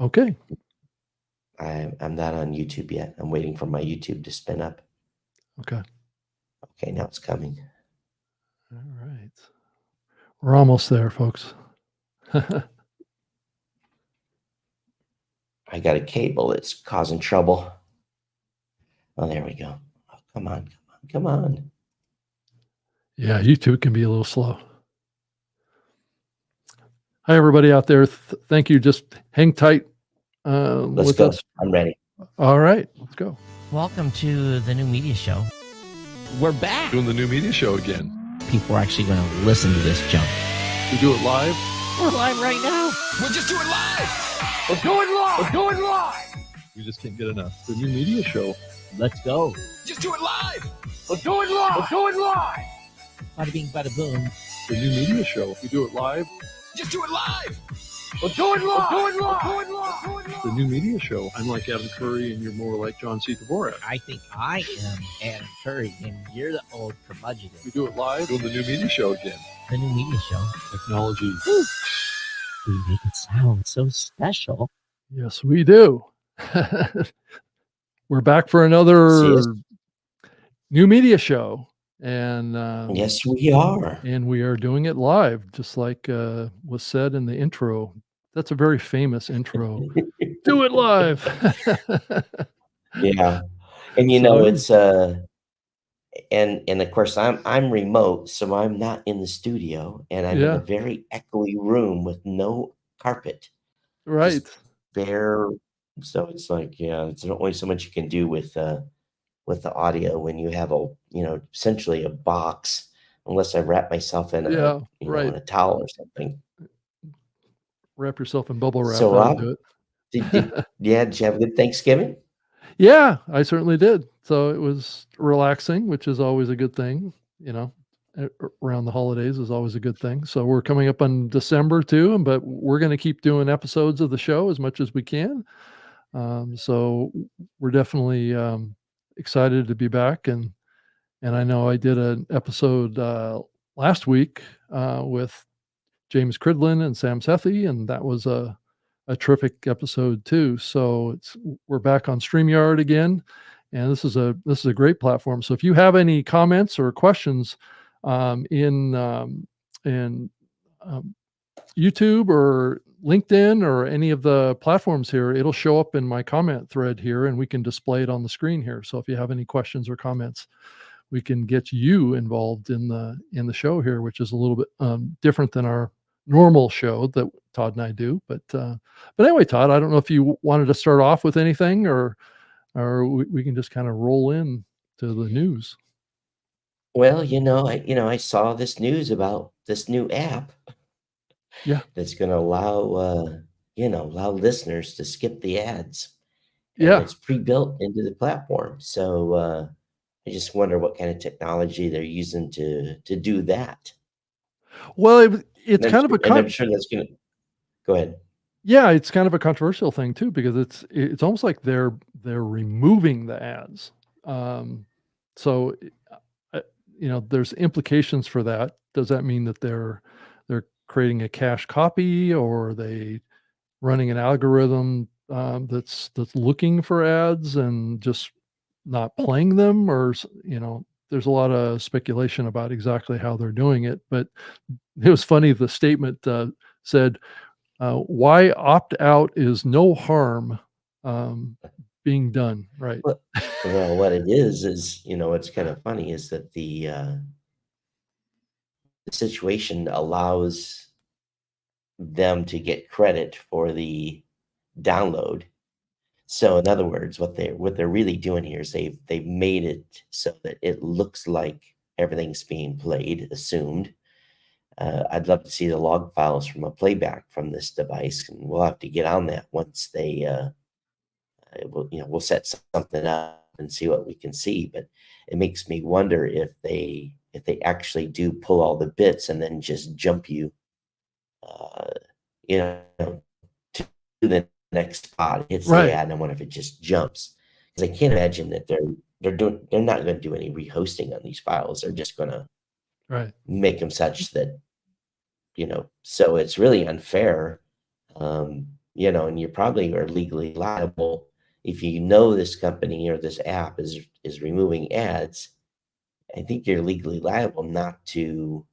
Okay. I'm not on YouTube yet. I'm waiting for my YouTube to spin up. Okay. Okay, now it's coming. All right. We're almost there, folks. I got a cable that's causing trouble. Oh, there we go. Oh, come on, come on, come on. Yeah, YouTube can be a little slow. Hi, everybody out there. Thank you. Just hang tight Let's with go. us. I'm ready. All right, let's go. Welcome to the new media show. We're back. Doing the new media show again. People are actually going to listen to this junk. We do it live. We're live right now. We'll just do it live. We're doing live. We're doing live. We just can't get enough. The new media show. Let's go. Just do it live. We're doing live. We're doing live. Bada bing, bada boom. The new media show. We do it live. Just do it live. We're doing live. We're doing live. We're doing live. We're doing live. The new media show. I'm like Adam Curry, and you're more like John C. Dvorak. I think I am Adam Curry, and you're the old curmudgeon. We do it live. Doing the new media show again. The new media show. Technology. Woo. We make it sound so special. Yes, we do. We're back for another new media show. And yes, we are. And we are doing it live, just like was said in the intro. That's a very famous intro. Do it live. Yeah. And you know, it's and of course I'm remote, so I'm not in the studio, and I'm in a very echoey room with no carpet. Right. Bare. So it's like, yeah, it's only so much you can do with the audio when you have essentially a box, unless I wrap myself in in a towel or something. Wrap yourself in bubble wrap. So Rob, did you have a good Thanksgiving? Yeah, I certainly did. So it was relaxing, which is always a good thing. Around the holidays is always a good thing. So we're coming up on December too, but we're going to keep doing episodes of the show as much as we can. So we're definitely excited to be back, and I know I did an episode last week with James Cridlin and Sam Sethi, and that was a terrific episode too. So we're back on StreamYard again, and this is a great platform. So if you have any comments or questions in YouTube or LinkedIn or any of the platforms here, it'll show up in my comment thread here, and we can display it on the screen here. So if you have any questions or comments, we can get you involved in the show here, which is a little bit different than our normal show that Todd and I do. But anyway, Todd, I don't know if you wanted to start off with anything, or we can just kind of roll in to the news. Well, I saw this news about this new app. Yeah, that's going to allow listeners to skip the ads. And it's pre-built into the platform. So I just wonder what kind of technology they're using to do that. Well, it's kind of I'm sure that's going to go ahead. Yeah, it's kind of a controversial thing too, because it's almost like they're removing the ads. So there's implications for that. Does that mean that they're creating a cache copy, or are they running an algorithm that's looking for ads and just not playing them? Or there's a lot of speculation about exactly how they're doing it. But it was funny, the statement said, why opt out is no harm being done, right? Well, what it is it's kind of funny is that the situation allows them to get credit for the download. So in other words, what they're really doing here is they've made it so that it looks like everything's being played, assumed. I'd love to see the log files from a playback from this device, and we'll have to get on that once they we'll set something up and see what we can see. But it makes me wonder if they actually do pull all the bits and then just jump you to the next spot. It's the ad, and I wonder if it just jumps, because I can't imagine that they're not going to do any rehosting on these files. They're just going to make them such that so it's really unfair. you know, and you probably are legally liable if you know this company or this app is removing ads. I think you're legally liable not to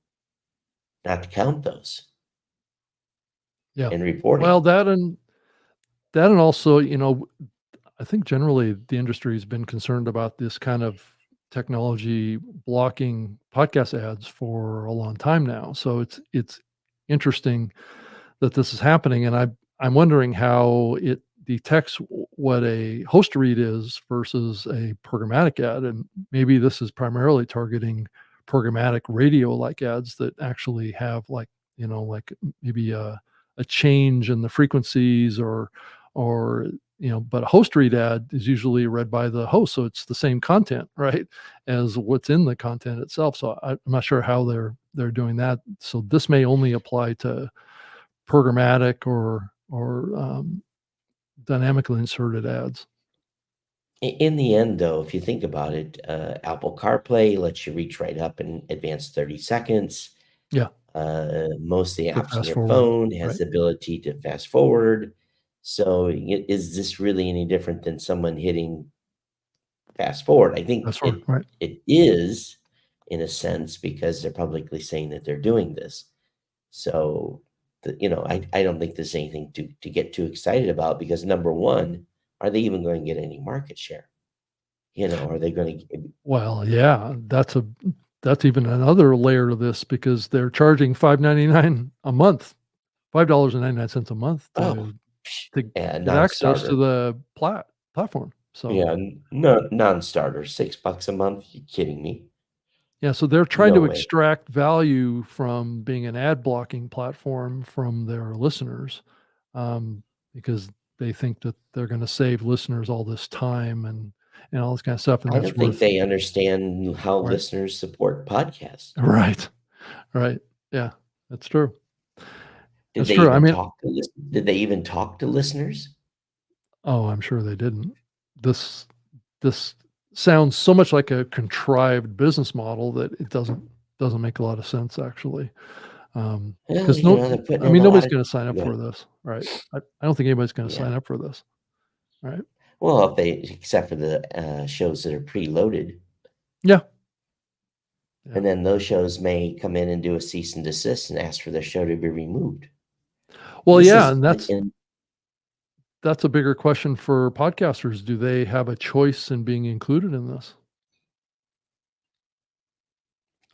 count those Yeah. and report it. Well, that and also, I think generally the industry has been concerned about this kind of technology blocking podcast ads for a long time now. So it's interesting that this is happening, and I'm wondering how it detects what a host read is versus a programmatic ad, and maybe this is primarily targeting programmatic radio-like ads that actually have like maybe a change in the frequencies or but a host read ad is usually read by the host, so it's the same content, right, as what's in the content itself. So I'm not sure how they're doing that. So this may only apply to programmatic or dynamically inserted ads. In the end, though, if you think about it, Apple CarPlay lets you reach right up and advance 30 seconds. Yeah, Most of the to apps on fast your forward, phone has right? the ability to fast forward. So is this really any different than someone hitting fast forward? I think Fast forward, right? it is in a sense because they're publicly saying that they're doing this. So I don't think there's anything to get too excited about because number one, are they even going to get any market share? Are they going to? Well, yeah, that's even another layer to this because they're charging $5.99 a month, $5.99 a month Oh, to yeah, get access to non-starter. the platform. So Yeah, no, non-starter, $6 a month. You kidding me? yeah, so they're trying No to way. extract value from being an ad blocking platform from their listeners, because they think that they're going to save listeners all this time and all this kind of stuff, and I that's don't think worth they understand how right, listeners support podcasts. right, right. Yeah, that's true. Did That's they true. I even mean, talk to Did they even talk to listeners? oh, I'm sure they didn't. This this sounds so much like a contrived business model that it doesn't make a lot of sense actually. Well, Because no, they're putting I in mean, a lot nobody's of. going to sign up Go for ahead. this, right? I don't think anybody's going to Yeah. sign up for this, right? Well, except for the shows that are preloaded, Yeah, yeah. and then those shows may come in and do a cease and desist and ask for their show to be removed. Well, This yeah, is and that's a bigger question for podcasters. Do they have a choice in being included in this,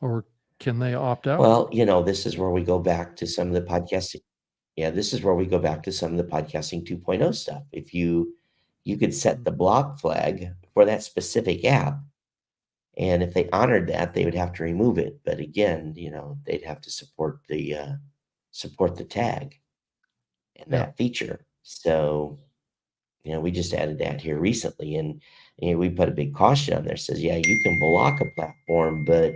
or can they opt out? well, this is where we go back to some of the podcasting. Yeah, this is where we go back to some of the podcasting 2.0 stuff. If you could set the Mhm. block flag for that specific app, and if they honored that, they would have to remove it. But again, they'd have to support the tag and Yeah. that feature. So, we just added that here recently, and we put a big caution on there. Says, yeah, you can block a platform, but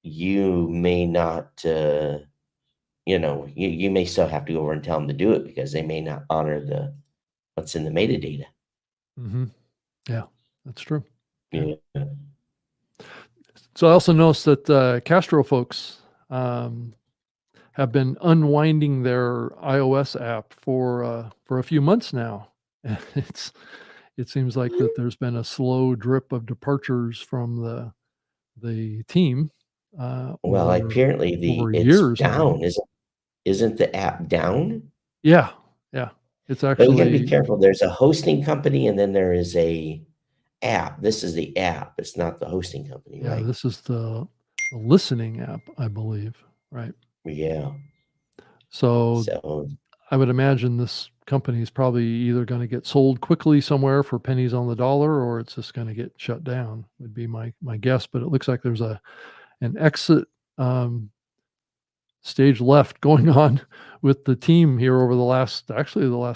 you may not. You may still have to go over and tell them to do it because they may not honor what's in the metadata. Hmm. Yeah, that's true. Yeah. Yeah. So I also noticed that Castro folks have been unwinding their iOS app for a few months now. It seems like that there's been a slow drip of departures from the team Well, apparently over it's years now. down. Isn't the app down? Yeah, yeah. It's But we got to be actually careful. There's a hosting company, and then there is a app. This is the app. It's not the hosting company, yeah, right? this is the listening app, I believe, right? Yeah. So So I would imagine this company is probably either going to get sold quickly somewhere for pennies on the dollar, or it's just going to get shut down. Would be my guess. But it looks like there's an exit stage left going on with the team here over the last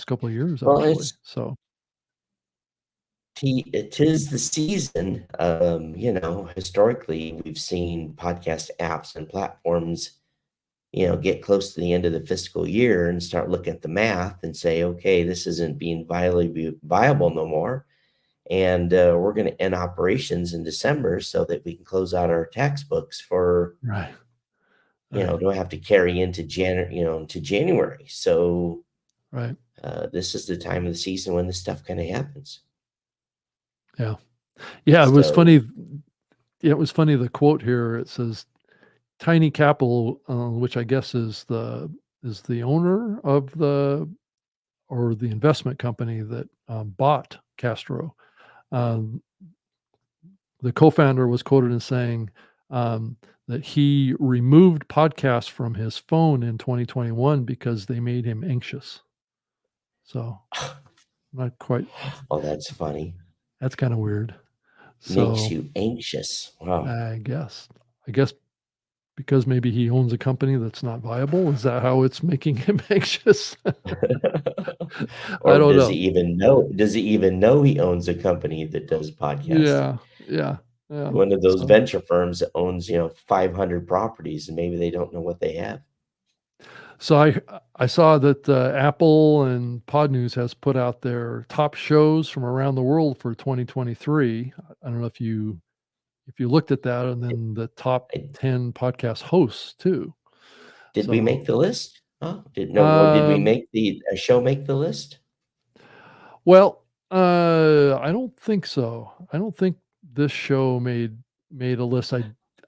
couple of years well, actually. So it is the season. Historically, we've seen podcast apps and platforms, get close to the end of the fiscal year and start looking at the math and say, okay, this isn't being viable no more. And we're going to end operations in December so that we can close out our tax books for, right. do I have to carry into January? To January. So Right. This is the time of the season when this stuff kind of happens. Yeah. Yeah. It was So funny. Yeah, it was funny. The quote here, it says Tiny Capital, which I guess is the owner of or the investment company that bought Castro. Um, the co-founder was quoted as saying that he removed podcasts from his phone in 2021 because they made him anxious. So not quite. oh, that's funny. That's kind of weird. Makes So you anxious. Wow. I guess because maybe he owns a company that's not viable. Is that how it's making him anxious? I Or don't does he know. even know? Does he even know he owns a company that does podcasts? Yeah, yeah, yeah. One of those So, venture firms that owns, 500 properties, and maybe they don't know what they have. so I saw that Apple and Pod News has put out their top shows from around the world for 2023. I don't know if you looked at that, and then the top I, 10 podcast hosts too. did we So, make the list? Oh, did we um, make a show make the list? well, I don't think so. I don't think this show made a list.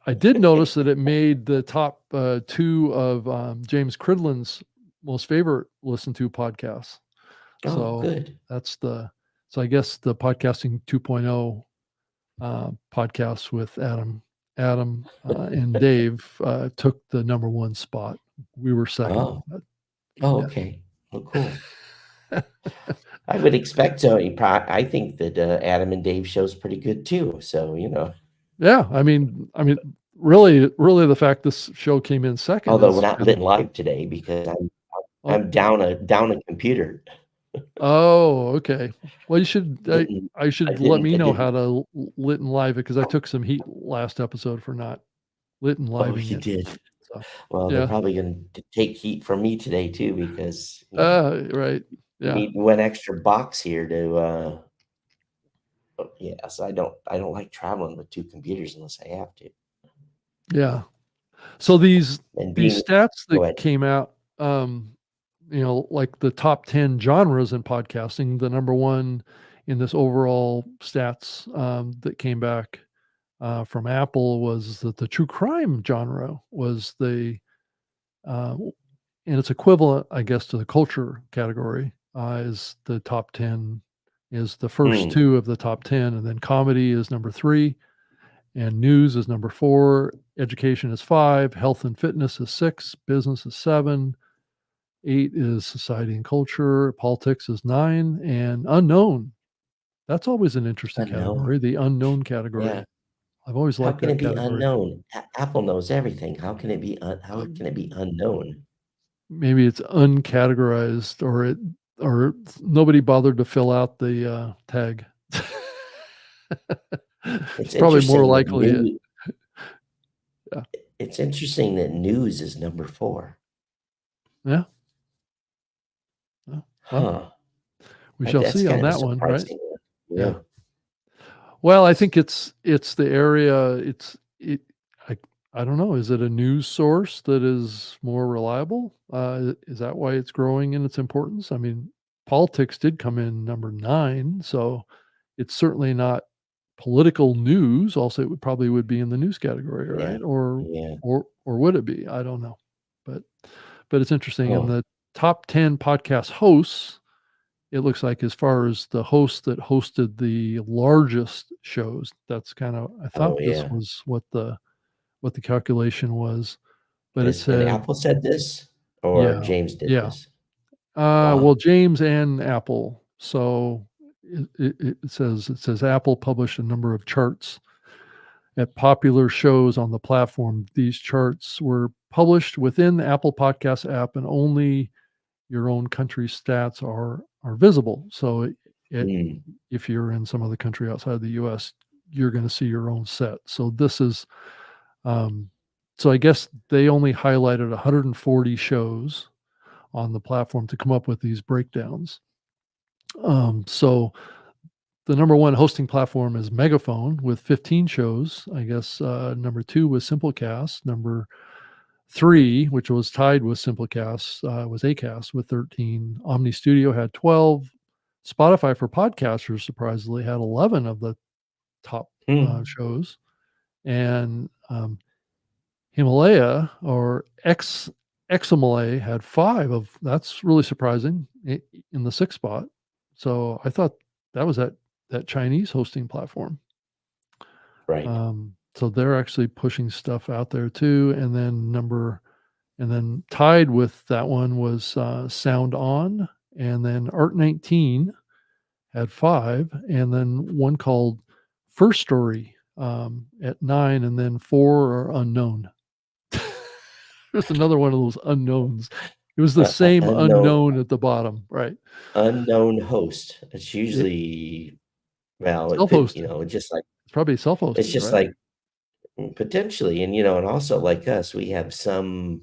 I did notice that it made the top 2 of James Cridland's most favorite listened to podcasts. Oh, So good. that's so I guess the podcasting 2.0 podcast with Adam and Dave took the number 1 spot. We were second. Oh, but yeah. okay. Well, cool. I would expect so. I think that Adam and Dave show's pretty good too. So Yeah, I mean, really, the fact this show came in second although we're is not kind lit of. live today because Oh, I'm down a computer. oh, okay. Well, you should. Didn't I should let me I know didn't. how to lit and live it because I took some heat last episode for not lit and Oh, living you it. did. So Well, they're yeah. probably going to take heat from me today too because Right. we Yeah. need one extra box here to. Yeah, so I don't like traveling with 2 computers unless I have to. Yeah. So these And stats go that ahead. came out, like the top 10 genres in podcasting, the number 1 in this overall stats that came back from Apple was that the true crime genre was uh, and its equivalent, I guess, to the culture category is the top 10 is the first Mm, 2 of the top 10, and then comedy is number 3, and news is number 4, education is 5, health and fitness is 6, business is 7, 8 is society and culture, politics is 9, and unknown. That's always an interesting unknown. category, the unknown Yeah. category. I've always How liked can that it be category. unknown? Apple knows everything. How can Um, it be unknown? Maybe it's uncategorized or nobody bothered to fill out the tag. It's It's probably more interesting that likely it. news. Yeah. It's interesting that news is number 4. Yeah. Yeah. Well, Huh. we shall That's see on kind of a that one, right? surprising one. Yeah. Yeah. Well, I think it's the area. I I don't know. Is it a news source that is more reliable? Is that why it's growing in its importance? I mean, politics did come in number 9, so it's certainly not political news. Also, it would be in the news category, Yeah. right? Or Yeah. would it be? I don't know, but it's interesting. In Huh. the top 10 podcast hosts, it looks like as far as the hosts that hosted the largest shows, that's kind of I Oh, thought this yeah. was what the calculation was, but it And said Apple said this or yeah, James did yeah. this? Well, Wow. James and Apple. So it says Apple published a number of charts at popular shows on the platform. These charts were published within the Apple Podcast app, and only your own country stats are visible. So it Mm. if you're in some other country outside the US, you're going to see your own set. So this is, so I guess they only highlighted 140 shows on the platform to come up with these breakdowns. So the number 1 hosting platform is Megaphone with 15 shows. I guess number 2 was Simplecast. Number 3, which was tied with Simplecast, was Acast with 13. Omni Studio had 12. Spotify for podcasters surprisingly had 11 of the top shows, and Himalaya or Examalay had 5 of. That's really surprising in the 6th spot. So I thought that was that Chinese hosting platform. Right. So they're actually pushing stuff out there too. And then tied with that one was Sound On, and then Art 19 had 5, and then one called First Story at 9, and then 4 are unknown. There's another one of those unknowns. It was the same unknown at the bottom, right? Unknown host. It's usually, well, it could, Self-hosted. just like, It's probably self-hosted, it's just right? like potentially, and also like us, we have some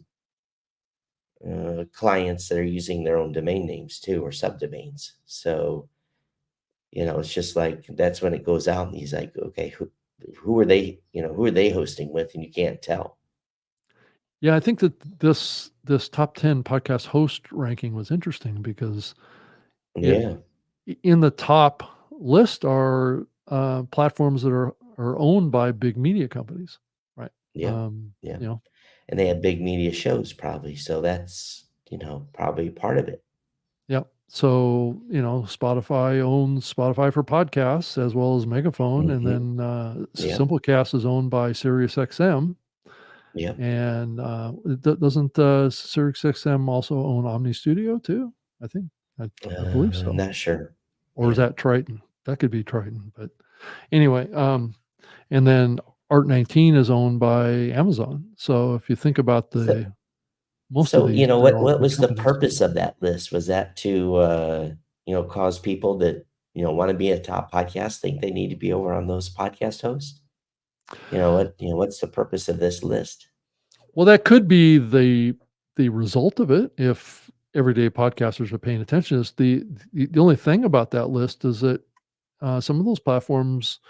clients that are using their own domain names too, or subdomains. So, it's just like that's when it goes out, and he's like, okay, who are they? Who are they hosting with? And you can't tell. Yeah, I think that this top 10 podcast host ranking was interesting because Yeah, in the top list are platforms that are owned by big media companies, right? yeah, yeah. And they have big media shows probably, so that's probably part of it. Yeah. So, Spotify owns Spotify for podcasts as well as Megaphone, and Mhm. then Yeah, Simplecast is owned by SiriusXM, yeah. and doesn't SiriusXM also own Omni Studio too? I think I believe I'm so. not sure. Or is Yeah. that Triton? That could be Triton, but anyway, and then Art 19 is owned by Amazon. So if you think about So, most of these, they're what all big was the companies. purpose of that list? Was that to cause people that want to be a top podcast think they need to be over on those podcast hosts? What's the purpose of this list? Well, that could be the result of it if everyday podcasters are paying attention. Is the only thing about that list is that some of those platforms,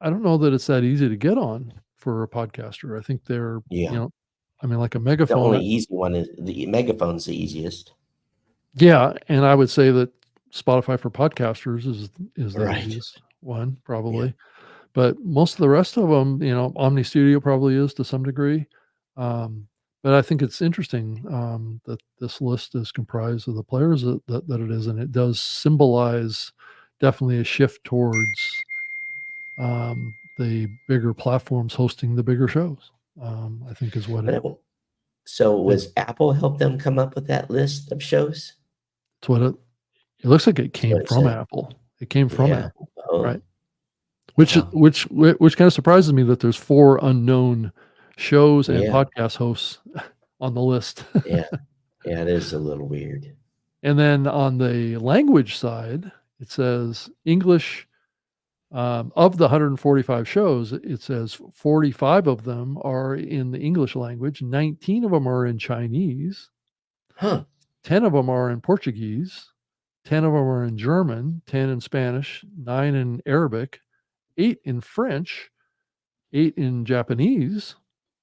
I don't know that it's that easy to get on for a podcaster. I think they're, Yeah. I mean, like a The only Megaphone. easy one is the Megaphone's the easiest. Yeah, and I would say that Spotify for podcasters is the Right. easiest one probably. But most of the rest of them, Omni Studio probably is to some degree. But I think it's interesting that this list is comprised of the players that it is, and it does symbolize definitely a shift towards the bigger platforms hosting the bigger shows. I think is what But so was Apple help them come up with that list of shows? it's what it looks like. It That's came what it from said. Apple. It came from Yeah. Apple, Oh, right? Which wow. which kind of surprises me that there's 4 unknown shows and Yeah. podcast hosts on the list. Yeah. Yeah, it is a little weird. And then on the language side, it says English, of the 145 shows, it says 45 of them are in the English language, 19 of them are in Chinese, Huh. 10 of them are in Portuguese, 10 of them are in German, 10 in Spanish, 9 in Arabic, 8 in French, 8 in Japanese,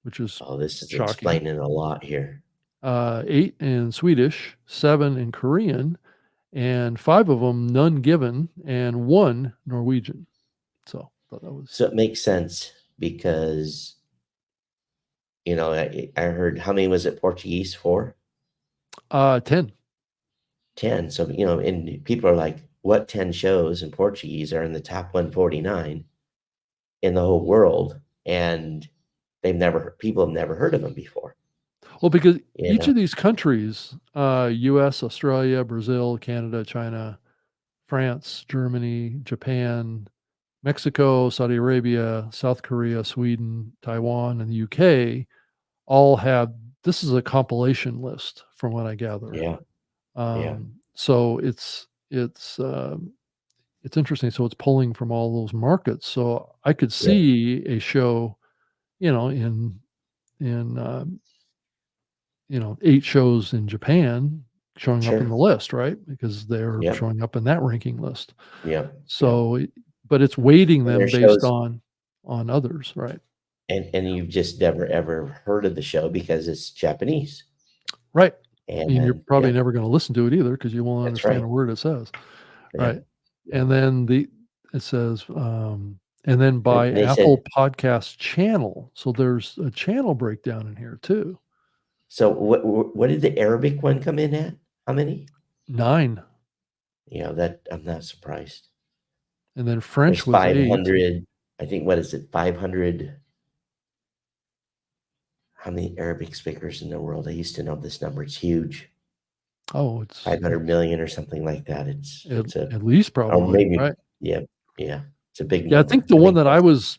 which is Oh, this is shocking. explaining a lot here. 8 in Swedish, 7 in Korean, and 5 of them none given, and 1 Norwegian. So thought that was So it makes sense because, I heard, how many was it Portuguese for? 10. 10. So, and people are like, what 10 shows in Portuguese are in the top 149 in the whole world? And people have never heard of them before. Well, because You each know? of these countries, US, Australia, Brazil, Canada, China, France, Germany, Japan, Mexico, Saudi Arabia, South Korea, Sweden, Taiwan, and the UK all have this is a compilation list from what I gather. Yeah. Yeah. So it's interesting. So it's pulling from all those markets. So I could Yeah. see a show, in 8 shows in Japan showing up in Sure. the list, right? Because they're Yep. showing up in that ranking list. Yep. Yep. So, but it's weighting And them their based shows, on others, right? and you've just never ever heard of the show because it's Japanese. Right. And And you're then, probably yeah, never going to listen to it either because you won't that's understand right. a word it says. Yeah. Right. And then it says, and then by They said, Apple Podcast channel. So there's a channel breakdown in here too. so what did the Arabic one come in at? How many? 9. That I'm not surprised. And then There's French was 8. 500. I think, what is it? 500. How many Arabic speakers in the world? I used to know this number. It's huge. Oh, it's 500 million or something like that. It's at least or probably, maybe, right? yeah. It's a big Yeah, I number. think the one that I that's- was,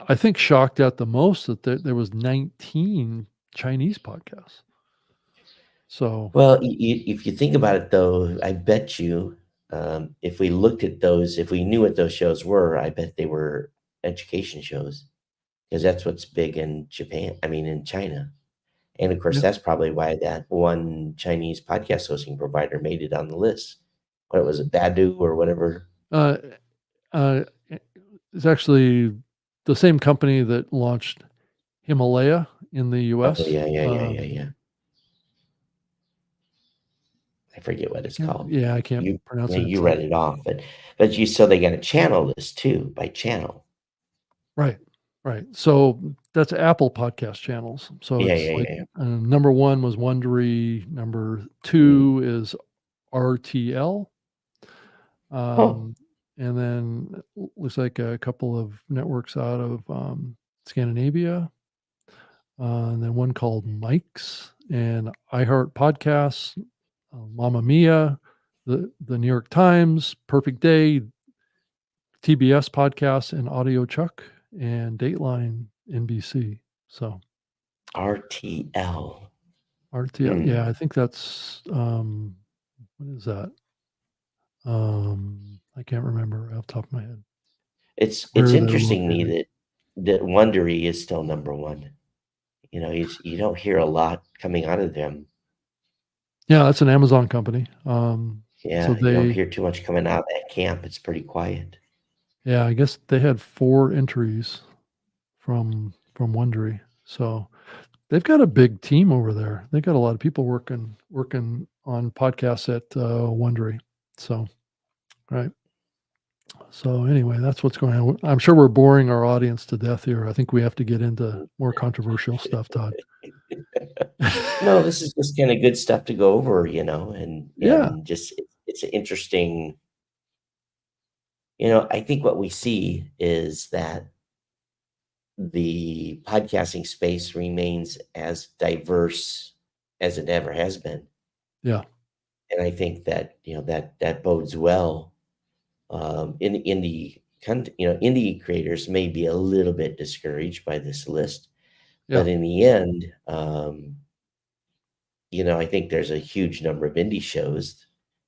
I think, shocked at the most that there was 19 Chinese podcasts. So Well, if you think about it, though, I bet you, if we looked at those, if we knew what those shows were, I bet they were education shows, because that's what's big in Japan. I mean, in China, and of course, Yeah. that's probably why that one Chinese podcast hosting provider made it on the list. What was it, Badu or whatever? uh, it's actually the same company that launched Himalaya in the U.S. Oh, yeah. I forget what it's called. Yeah, I can't You pronounce yeah, it. you read it off, but so they got a channel list too by channel. Right. So that's Apple podcast channels. So Yeah, it's like yeah. number 1 was Wondery. Number 2 is RTL. And then looks like a couple of networks out of Scandinavia. And then one called Mike's and iHeart Podcasts, Mamma Mia, the New York Times, Perfect Day, TBS Podcasts, and Audio Chuck, and Dateline NBC. So RTL. RTL, yeah, I think that's what is that? I can't remember off the top of my head. It's Where they're interesting to me located. that Wondery is still number one. You don't hear a lot coming out of them. Yeah, that's an Amazon company. Yeah, So you don't they, hear too much coming out of that camp. It's pretty quiet. yeah, I guess they had 4 entries from Wondery. So they've got a big team over there. They got a lot of people working on podcasts at Wondery. So, right. So anyway, that's what's going on. I'm sure we're boring our audience to death here. I think we have to get into more controversial stuff, Todd. No, this is just kind of good stuff to go over, and Yeah. just it's interesting. I think what we see is that the podcasting space remains as diverse as it ever has been. Yeah. And I think that, that bodes well. Indie creators may be a little bit discouraged by this list, but Yeah. in the end, I think there's a huge number of indie shows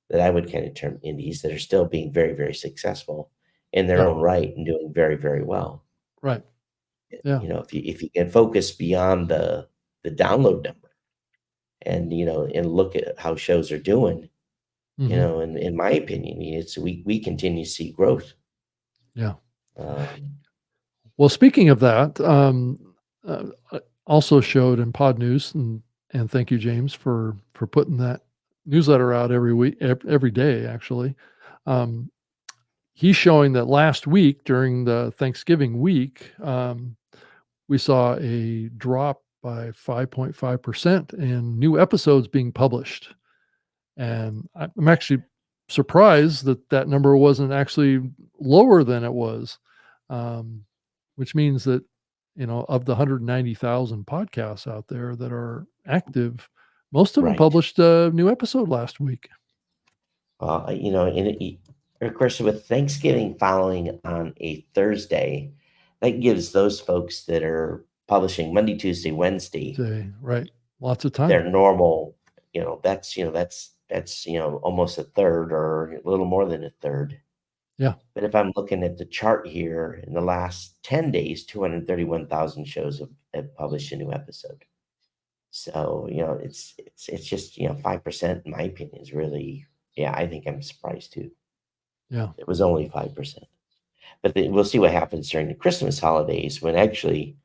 that I would kind of term indies that are still being very, very successful in their Yeah. own right and doing very, very well. Right. Yeah. If you can focus beyond the download number and look at how shows are doing, Mhm. in my opinion, we continue to see growth. Yeah. Um, Well, speaking of that, I also showed in Pod News, and thank you, James, for putting that newsletter out every week, every day, actually. He's showing that last week during the Thanksgiving week, we saw a drop by 5.5% in new episodes being published. And I'm actually surprised that number wasn't actually lower than it was, which means that, of the 190,000 podcasts out there that are active, most of them Right. published a new episode last week. of course, with Thanksgiving following on a Thursday, that gives those folks that are publishing Monday, Tuesday, Wednesday, Right. Lots of time. their normal, that's almost a third or a little more than a third. Yeah. But if I'm looking at the chart here, in the last 10 days, 231,000 shows have published a new episode. So, it's just, 5%, in my opinion, is really, I think I'm surprised too. Yeah. It was only 5%. But we'll see what happens during the Christmas holidays when actually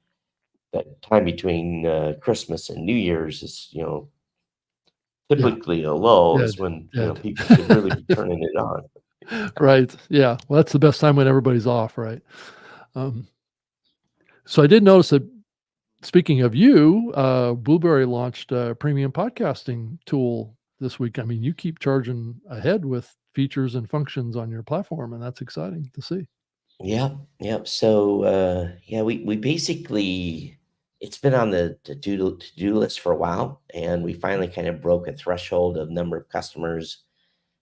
that time between Christmas and New Year's is, Yeah. typically a lull Dead. is when, Dead. people should really be turning it on. Right. Yeah. Well, that's the best time when everybody's off, right? So I did notice that, speaking of you, Blueberry launched a premium podcasting tool this week. I mean, you keep charging ahead with features and functions on your platform, and that's exciting to see. Yep, yep. So we basically, it's been on the to-do list for a while, and we finally kind of broke a threshold of number of customers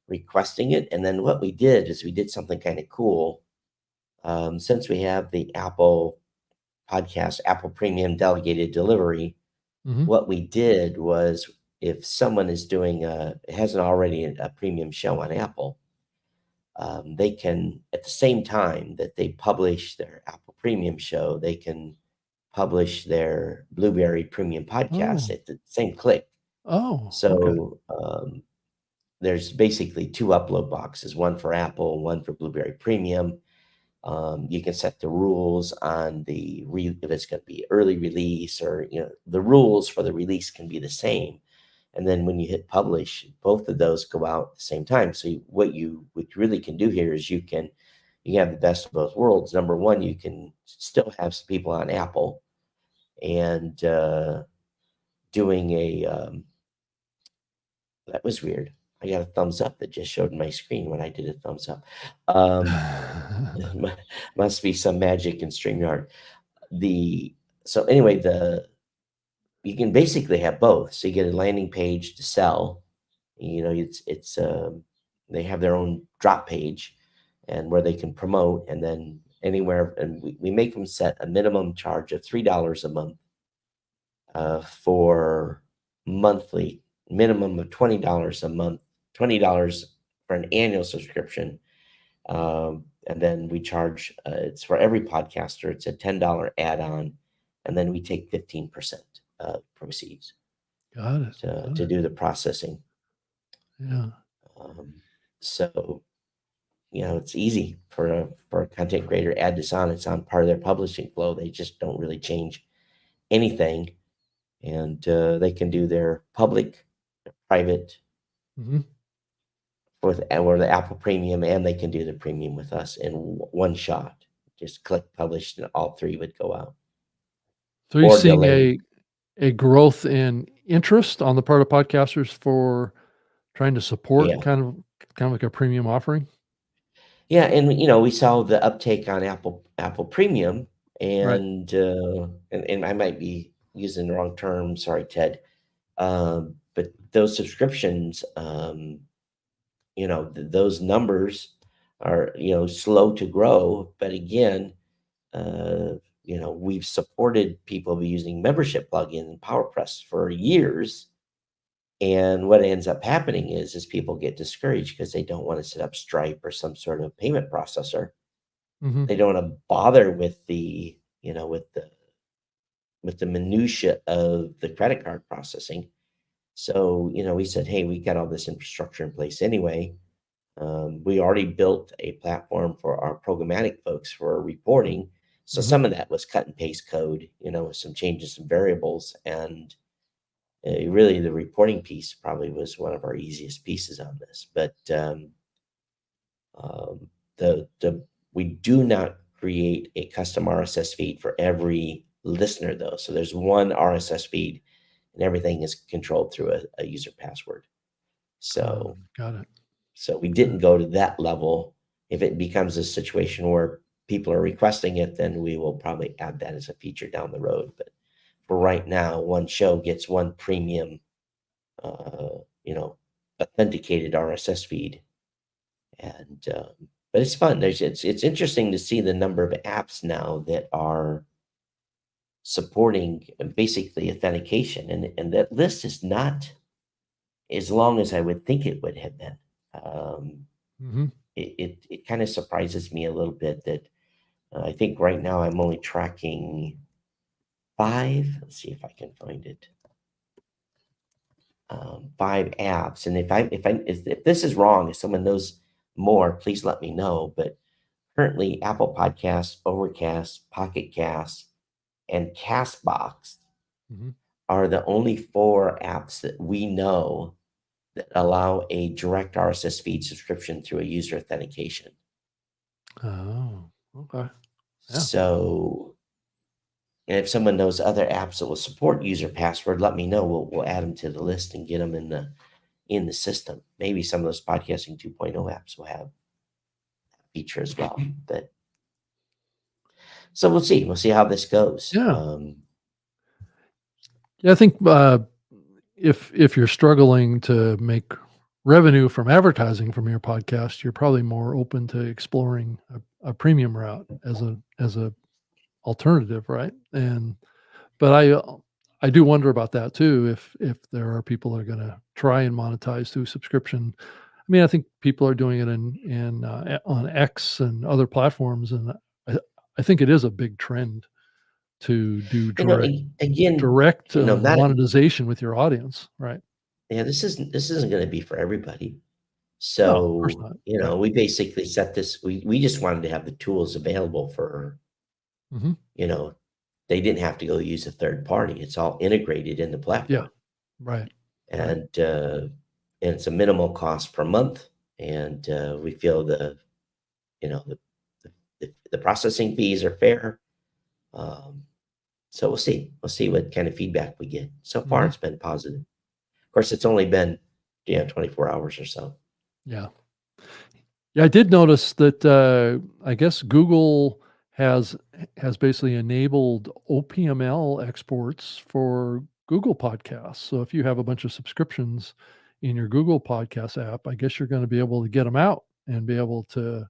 requesting it. And then what we did is we did something kind of cool. Since we have the Apple Podcast, Apple Premium Delegated Delivery, Mhm. what we did was, if someone is doing hasn't already a premium show on Apple, they can, at the same time that they publish their Apple Premium show, they can publish their Blueberry Premium podcast Oh. at the same click. Oh, okay. So there's basically two upload boxes, one for Apple and one for Blueberry Premium. You can set the rules on if it's going to be early release, or the rules for the release can be the same. And then when you hit publish, both of those go out at the same time. So what you really can do here is you have the best of both worlds. Number one, you can still have some people on Apple and doing that was weird. I got a thumbs up that just showed my screen when I did a thumbs up. Must be some magic in StreamYard. So anyway, you can basically have both. So you get a landing page to sell. It's they have their own drop page, and where they can promote, and then anywhere, and we make them set a minimum charge of $3 a month for monthly, minimum of $20 a month, $20 for an annual subscription. And then we charge, it's for every podcaster, it's a $10 add-on, and then we take 15% proceeds Got it. to do the processing. Yeah. So, it's easy for a content creator, add this on. It's on part of their publishing flow. They just don't really change anything. And they can do their public, their private, Mhm. or the Apple Premium, and they can do the premium with us in one shot. Just click publish, and all three would go out. So you're Or seeing delayed. a growth in interest on the part of podcasters for trying to support Yeah. kind of like a premium offering? Yeah, and we saw the uptake on Apple Premium, Right. and I might be using the wrong term. Sorry, Ted. But those subscriptions, those numbers are slow to grow. But again, we've supported people using membership plugin and PowerPress for years. And what ends up happening is people get discouraged because they don't want to set up Stripe or some sort of payment processor. Mhm. They don't want to bother with the minutia of the credit card processing. So, we said, hey, we got all this infrastructure in place anyway. We already built a platform for our programmatic folks for reporting. So Mhm. some of that was cut and paste code, with some changes, some variables, and really the reporting piece probably was one of our easiest pieces on this. But we do not create a custom RSS feed for every listener, though. So there's one RSS feed, and everything is controlled through a user password. So Got it. So we didn't go to that level. If it becomes a situation where people are requesting it, then we will probably add that as a feature down the road. But for right now, one show gets one premium, authenticated RSS feed, and but it's fun. It's interesting to see the number of apps now that are supporting basically authentication, and that list is not as long as I would think it would have been. Mhm. It kind of surprises me a little bit that I think right now I'm only tracking 5. Let's see if I can find it. 5 apps, and if this is wrong, if someone knows more, please let me know. But currently, Apple Podcasts, Overcast, Pocket Cast, and Castbox Mhm. are the only 4 apps that we know that allow a direct RSS feed subscription through a user authentication. Oh, okay. Yeah. So, and if someone knows other apps that will support user password, let me know. We'll add them to the list and get them in the system. Maybe some of those podcasting 2.0 apps will have that feature as well. But so we'll see. We'll see how this goes. Yeah. Yeah, I think if you're struggling to make revenue from advertising from your podcast, you're probably more open to exploring a premium route as a alternative, right? But I do wonder about that too. If there are people that are going to try and monetize through subscription. I mean, I think people are doing it on X and other platforms, and I, I think it is a big trend to do Again, direct not monetization with your audience, right? yeah. This isn't going to be for everybody. No, of course So not. Right. we basically set this. We just wanted to have the tools available for Mhm. they didn't have to go use a third party. It's all integrated in the Yeah. platform. Right. And it's a minimal cost per month, and we feel you know the, the processing fees are fair. So we'll see what kind of feedback we get. So far, Mhm. it's been positive. Of course, it's only been 24 hours or so. Yeah. Yeah, I did notice that, I guess Google has basically enabled OPML exports for Google Podcasts. So if you have a bunch of subscriptions in your Google Podcast app, I guess you're gonna be able to get them out and be able to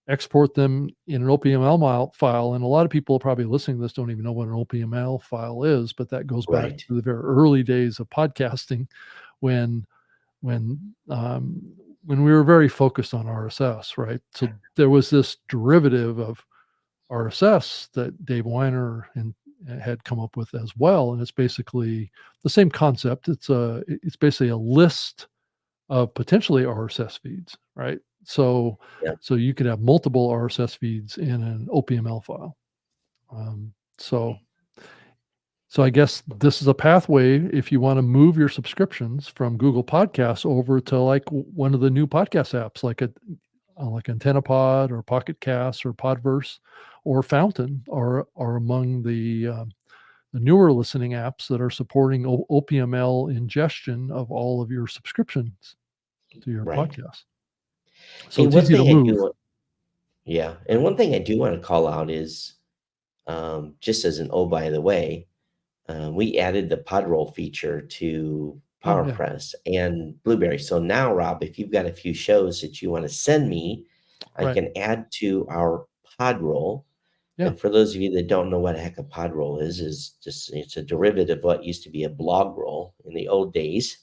export them in an OPML file, and a lot of people probably listening to this don't even know what an OPML file is, but that goes back Right. to the very early days of podcasting when when um, when we were very focused on RSS, right? So there was this derivative of RSS that Dave Weiner had come up with as well, and it's basically the same concept. It's basically a list of potentially RSS feeds, right? So Yeah. so you could have multiple RSS feeds in an OPML file. Um, so so I guess this is a pathway if you want to move your subscriptions from Google Podcasts over to like one of the new podcast apps, like AntennaPod or Pocket Cast or Podverse or Fountain are among the newer listening apps that are supporting OPML ingestion of all of your subscriptions to your Right. podcast. So Hey, it's one easy to thing I move. do. Yeah, and one thing I do want to call out is just as an oh by the way. We added the Podroll feature to Oh yeah, PowerPress and Blueberry. So now, Rob, if you've got a few shows that you want to send me, I right. can add to our Podroll. Yeah. And for those of you that don't know what the heck a Podroll is just it's a derivative of what used to be a blog roll in the old days.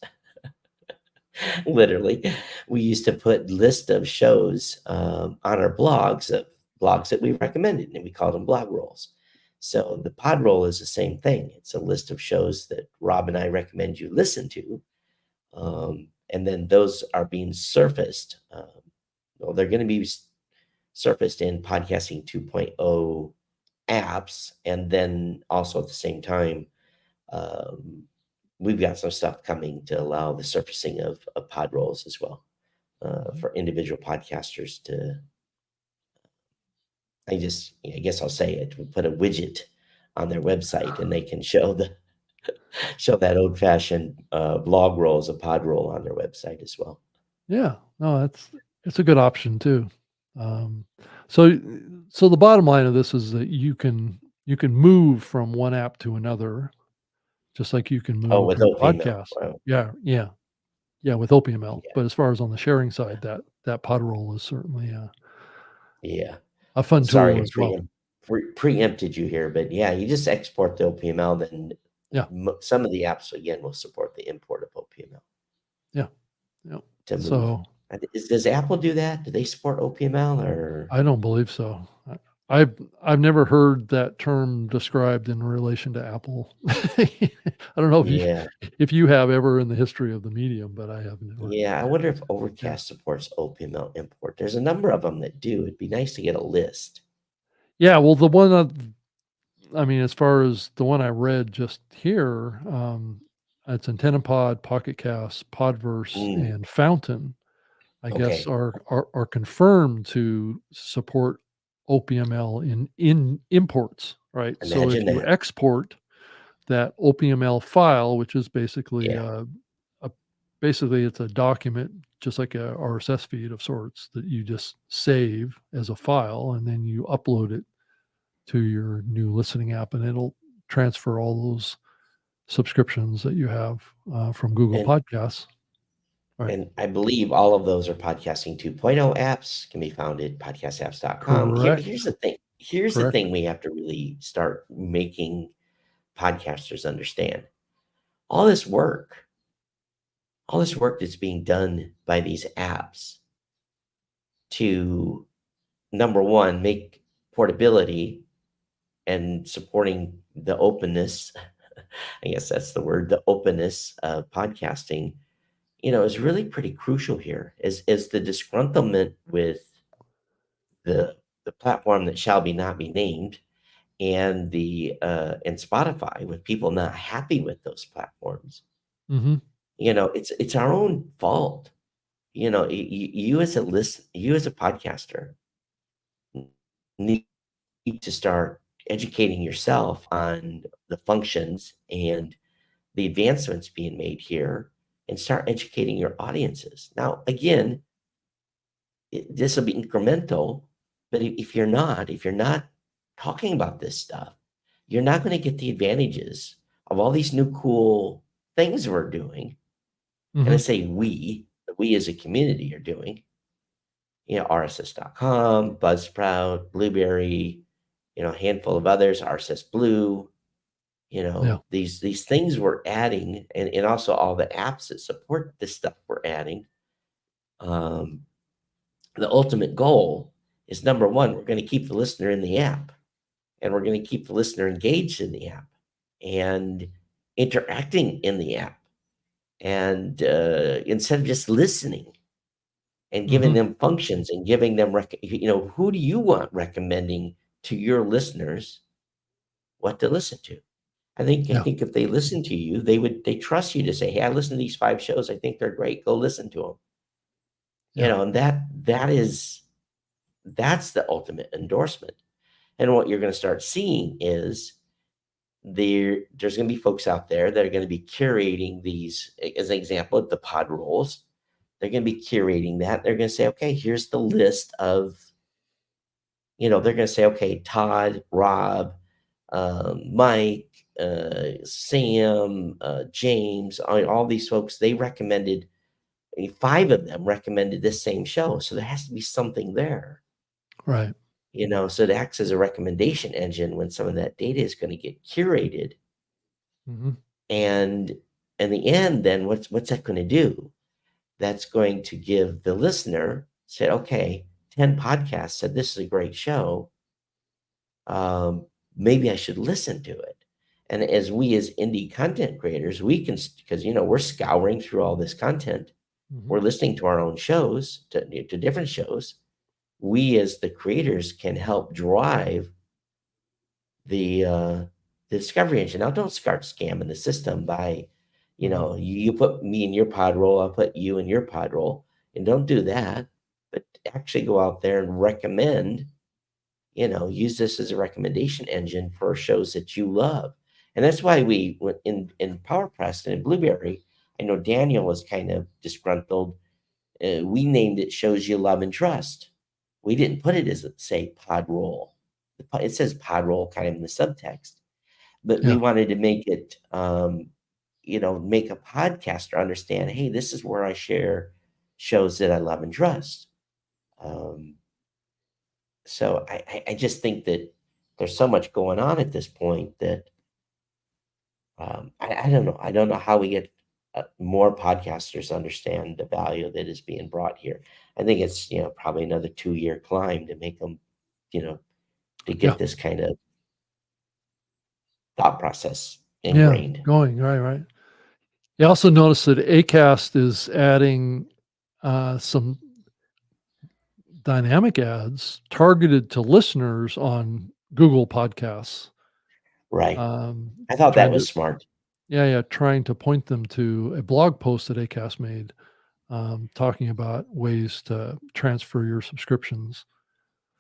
Literally, we used to put list of shows on our blogs of blogs that we recommended, and we called them blog rolls. So the pod roll is the same thing. It's a list of shows that Rob and I recommend you listen to, and then those are being surfaced. Well, they're going to be surfaced in Podcasting 2.0 apps, and then also at the same time. We've got some stuff coming to allow the surfacing of pod rolls as well for individual podcasters to. I guess I'll say it. We put a widget on their website, and they can show that old fashioned blog roll as a pod roll on their website as well. Yeah, no, it's a good option too. Um, so so the bottom line of this is that you can move from one app to another, just like you can Oh, move with your OPML. podcast. Wow. Yeah, yeah, yeah, with OPML. Yeah, But as far as on the sharing side, that Podroll is certainly yeah. a fun Sorry, tool I as well. preempted you here, but yeah, you just export the OPML. Then Yeah, some of the apps again will support the import of OPML. yeah, yeah. To move. So Does Apple do that? Do they support OPML or? I don't believe so. I've never heard that term described in relation to Apple. I don't know Yeah, if you have ever in the history of the medium, but I have never. yeah. I wonder if Yeah. Overcast supports OPML import. There's a number of them that do. It'd be nice to get a list. Yeah, well, the one I mean, as far as the one I read just here, it's AntennaPod, Pocket Cast, Podverse, Mm, and Fountain, I guess, okay. are confirmed to support OPML in imports, right? So if Imagine you that. export that OPML file, which is basically Yeah. a basically it's a document, just like a RSS feed of sorts that you just save as a file, and then you upload it to your new listening app, and it'll transfer all those subscriptions that you have from Google And Podcasts. Right. and I believe all of those are podcasting 2.0 apps can be found at podcastapps.com. Here's Correct. the thing. Here's the Correct. thing we have to really start making podcasters understand. All this work, all this work that's being done by these apps to number one, make portability and supporting the openness, I guess that's the word, the openness of podcasting, is really pretty crucial here. Is the disgruntlement with the the platform that shall be not be named and the and Spotify with people not happy with those platforms. Hmm. It's our own fault. You as you as a podcaster need to start educating yourself on the functions and the advancements being made here and start educating your audiences. Now, again, this will be incremental, but if you're not talking about this stuff, you're not going to get the advantages of all these new cool things we're doing. And I Hmm. say we as a community are doing, RSS.com, Buzzsprout, Blueberry, a handful of others, RSS Blue, Yeah. these things we're adding, and also all the apps that support this stuff we're adding. Um, the ultimate goal is number one, we're going to keep the listener in the app, and we're going to keep the listener engaged in the app and interacting in the app. And instead of just listening and giving Hmm. them functions and giving them, who do you want recommending to your listeners what to listen to? I Yeah. think if they listen to you, they trust you to say, "Hey, I listened to these 5 shows. I think they're great. Go listen to them." Yeah. And that's the ultimate endorsement. And what you're going to start seeing is there's going to be folks out there that are going to be curating these, as an example, the pod rolls. They're going to be curating that. They're going to say, okay, here's the list of, they're going to say, okay, Todd, Rob, Mike, Sam, James, all these folks, they recommended, 5 of them recommended this same show. So there has to be something there, Right. so it acts as a recommendation engine when some of that data is going to get curated. Hmm. And in the end, then what's that going to do? That's going to give the listener said, okay, 10 podcasts said this is a great show. Maybe I should listen to it. And as indie content creators, we can, because we're scouring through all this content, Hmm. we're listening to our own shows, to different shows. We as the creators can help drive the discovery engine. Now, don't start scamming the system by, Hmm. you put me in your pod roll, I'll put you in your pod roll, and don't do that. But actually go out there and recommend, use this as a recommendation engine for shows that you love. And that's why we went in PowerPress and in Blueberry. I know Daniel was kind of disgruntled. We named it shows you love and trust. We didn't put it as say pod roll. It says pod roll kind of in the subtext, but we Yeah. wanted to make it, make a podcaster understand, hey, this is where I share shows that I love and trust. Um, so I just think that there's so much going on at this point that I don't know. I don't know how we get more podcasters understand the value that is being brought here. I think it's probably another 2-year climb to make them, you know, to Yeah. get this kind of thought process Yeah. ingrained. Going right. Right. You also notice that Acast is adding some dynamic ads targeted to listeners on Google Podcasts. Right. um, I thought that trying to was smart. trying to point them to a blog post that Acast made, talking about ways to transfer your subscriptions.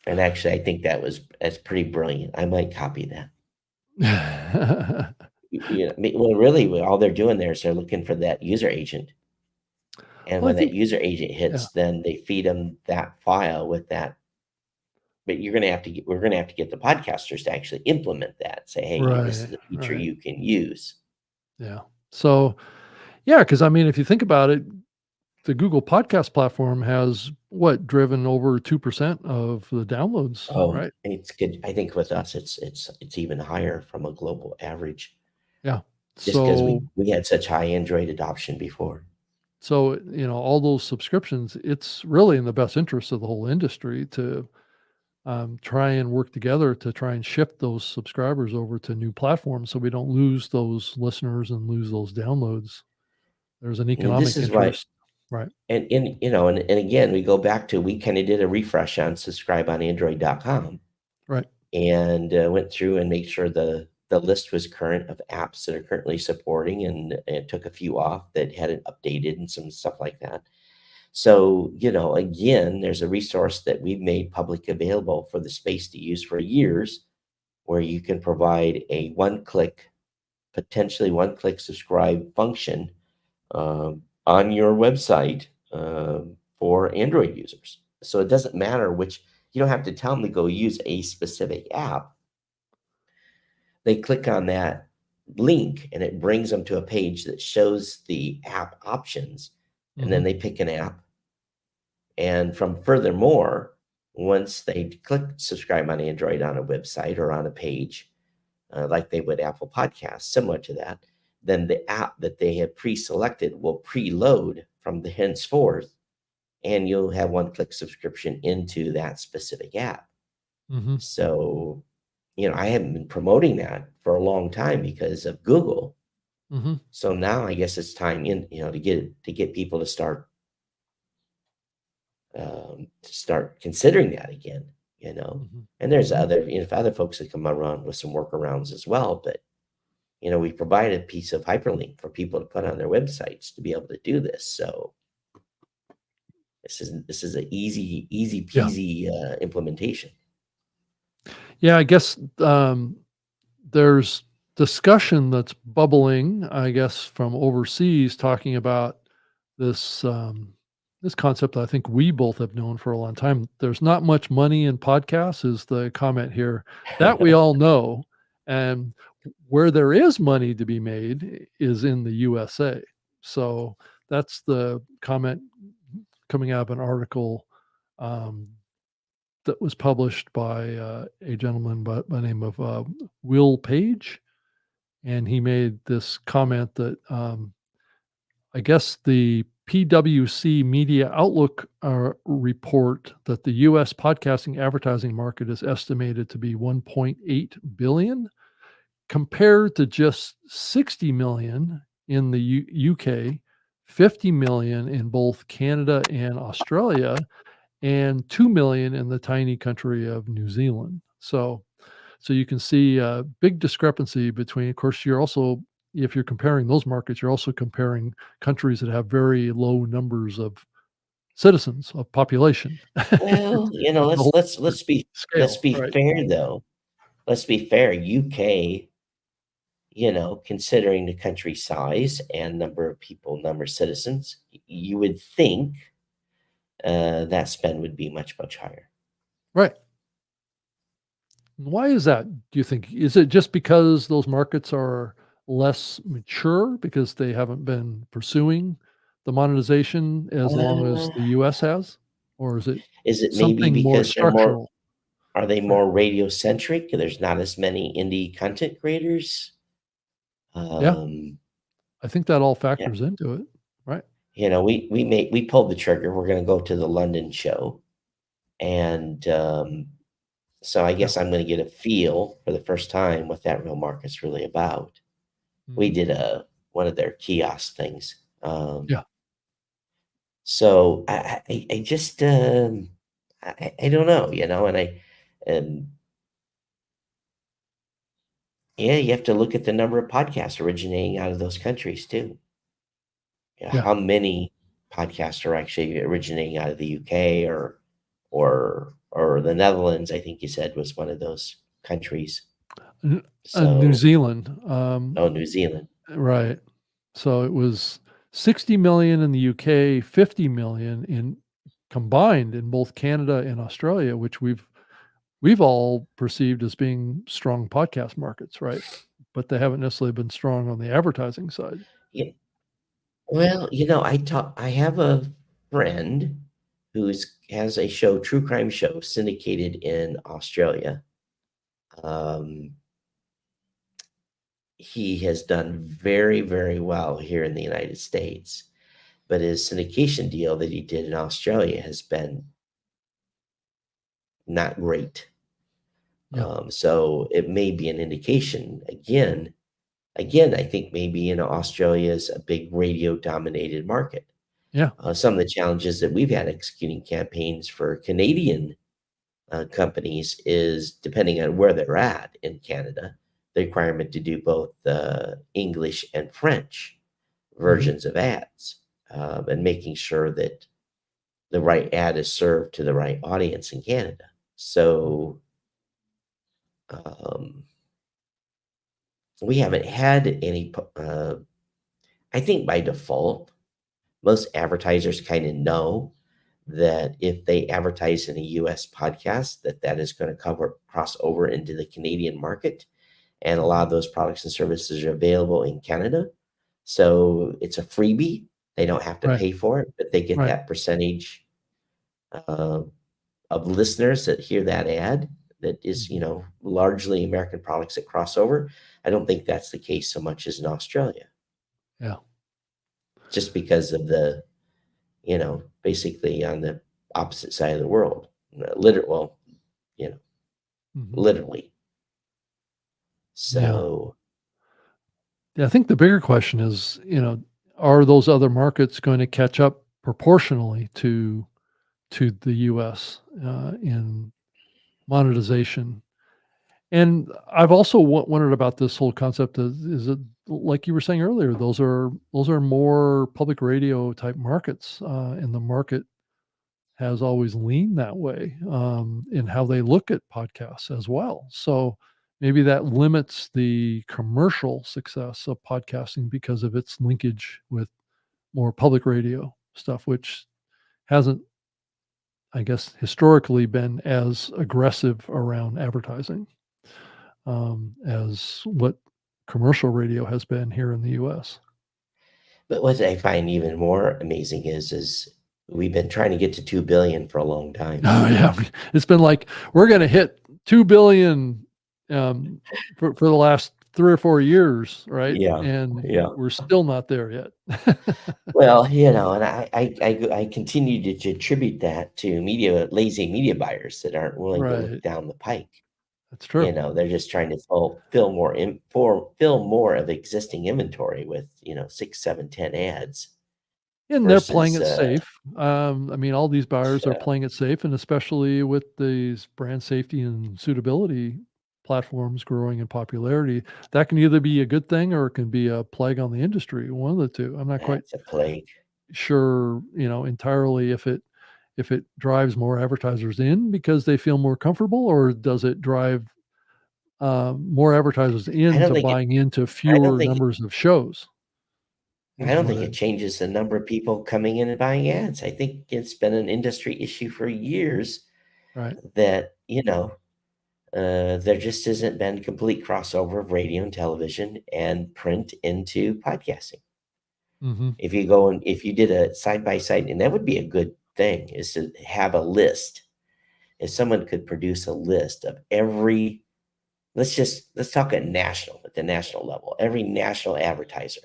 And actually, I think that's pretty brilliant. I might copy that. Well, really, all they're doing there is they're looking for that user agent. And Well, I when that think user agent yeah, hits, then they feed them that file with that. But we're gonna have to get the podcasters to actually implement that. Say, hey, this right, is a feature right, you can use. yeah. So, yeah, because I mean, if you think about it, the Google Podcast platform has what driven over 2% of the downloads, Oh, right? it's good. I think with us, it's even higher from a global average, Yeah. just because So, we had such high Android adoption before. all those subscriptions, it's really in the best interest of the whole industry to try and work together to try and shift those subscribers over to new platforms so we don't lose those listeners and lose those downloads. There's an And this economic is why, interest. Right. and again, we go back to we kind of did a refresh on subscribeonandroid.com Right. and went through and made sure the list was current of apps that are currently supporting, and it took a few off that hadn't updated and some stuff like that. So, again, there's a resource that we've made public available for the space to use for years, where you can provide a potentially one-click subscribe function on your website for Android users. So it doesn't matter you don't have to tell them to go use a specific app. They click on that link and it brings them to a page that shows the app options. And then Mhm. they pick an app. And from furthermore, once they click subscribe on Android on a website or on a page, like they would Apple Podcasts, similar to that, then the app that they have pre-selected will preload from the henceforth, and you'll have one-click subscription into that specific app. Mhm. So, I haven't been promoting that for a long time because of Google. Mhm. So now I guess it's time to get people to start considering that again. Mhm. And there's Mhm. other folks that come around with some workarounds as well, but we provide a piece of hyperlink for people to put on their websites to be able to do this. So this is an easy Yeah. peasy implementation. Yeah, I guess, there's discussion that's bubbling, I guess, from overseas talking about this, this concept that I think we both have known for a long time. There's not much money in podcasts is the comment here. That we all know, and where there is money to be made is in the USA. So, that's the comment coming out of an article, um, that was published by, a gentleman by the name of, Will Page, and he made this comment that, I guess the PwC Media Outlook, report that the U.S. podcasting advertising market is estimated to be 1.8 billion, compared to just 60 million in the UK, 50 million in both Canada and Australia, and 2 million in the tiny country of New Zealand. So you can see a big discrepancy between, of course, if you're comparing those markets, you're also comparing countries that have very low numbers of citizens, of population. Well, It's a whole different let's scale, be right? fair though. Let's be fair. UK, considering the country size and number of people, number of citizens, you would think that spend would be much higher. Right. Why is that, do you think? Is it just because those markets are less mature because they haven't been pursuing the monetization as long as Uh, the US has? Or is it is it maybe something more because structural? are they Right. more radio centric? There's not as many indie content creators. Yeah, Um, I think that all yeah, factors into it, right? we pulled the trigger. We're going to go to the London show, and so I Yeah. guess I'm going to get a feel for the first time what that real market's really about. We Mhm. did one of their kiosk things. Yeah. So I just I don't know, and I um Yeah, you have to look at the number of podcasts originating out of those countries too. Yeah. How many podcasts are actually originating out of the UK or the Netherlands? I think you said was one of those countries. New So, Zealand, New Zealand. right. So it was 60 million in the UK, 50 million in combined in both Canada and Australia, which we've all perceived as being strong podcast markets, right? But they haven't necessarily been strong on the advertising side. Yeah. Well, I have a friend has a show, true crime show, syndicated in Australia. He has done very, very well here in the United States, but his syndication deal that he did in Australia has been not great. Yeah. So it may be an indication again, I think maybe, Australia is a big radio dominated market. Yeah. Some of the challenges that we've had executing campaigns for Canadian companies is depending on where they're at in Canada, the requirement to do both English and French versions of ads, and making sure that the right ad is served to the right audience in Canada. So we haven't had any. I think by default, most advertisers kind of know that if they advertise in a US podcast, that is going to cross over into the Canadian market. And a lot of those products and services are available in Canada. So it's a freebie. They don't have to Right. pay for it, but they get Right. that percentage of listeners that hear that ad that is, largely American products that cross over. I don't think that's the case so much as in Australia. Yeah. Just because of the, basically on the opposite side of the world. Literally. So Yeah, I think the bigger question is, are those other markets going to catch up proportionally to the US in monetization? And I've also wondered about this whole concept of, is it like you were saying earlier, those are more public radio type markets, and the market has always leaned that way in how they look at podcasts as well. So maybe that limits the commercial success of podcasting because of its linkage with more public radio stuff, which hasn't, I guess, historically been as aggressive around advertising as what commercial radio has been here in the US. but what I find even more amazing is we've been trying to get to 2 billion for a long time. Oh yeah, it's been like we're going to hit 2 billion for the last 3 or 4 years, right? Yeah, And yeah. we're still not there yet. Well, and I continue to attribute that to lazy media buyers that aren't willing to look Right. down the pike. That's true. They're just trying to fill more of existing inventory with 6, 7, 10 ads. And they're playing it Versus, safe. I mean, all these buyers are yeah. playing it safe, and especially with these brand safety and suitability platforms growing in popularity, that can either be a good thing or it can be a plague on the industry. One of the two. I'm not quite That's a plague. sure, entirely if it drives more advertisers in because they feel more comfortable, or does it drive more advertisers I don't into think it. buying into I don't fewer think. numbers of shows? I Is don't what think it changes the number of people coming in and buying ads. I think it's been an industry issue for years right. that there just hasn't been complete crossover of radio and television and print into podcasting. Hmm. If you did a side by side, and that would be a good thing, is to have a list. If someone could produce a list of every, let's talk at the national level, every national advertiser,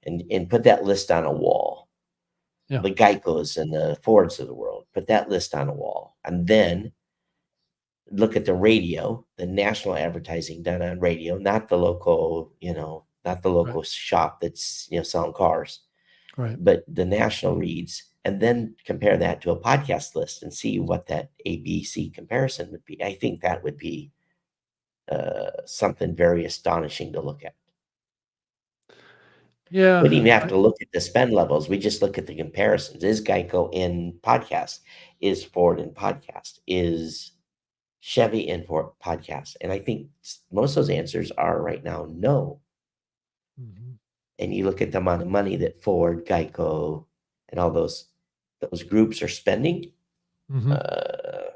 and put that list on a wall. Yeah. The Geicos and the Fords of the world, put that list on a wall, and then look at the radio, the national advertising done on radio, not the local, Right. shop that's selling cars, Right. but the national reads, and then compare that to a podcast list and see what that ABC comparison would be. I think that would be something very astonishing to look at. Yeah. We didn't even have to look at the spend levels. We just look at the comparisons. Is Geico in podcast? Is Ford in podcast? Is Chevy in podcast? And I think most of those answers are right now no. Mhm. And you look at the amount of money that Ford, Geico, and all those groups are spending. Mhm. Uh,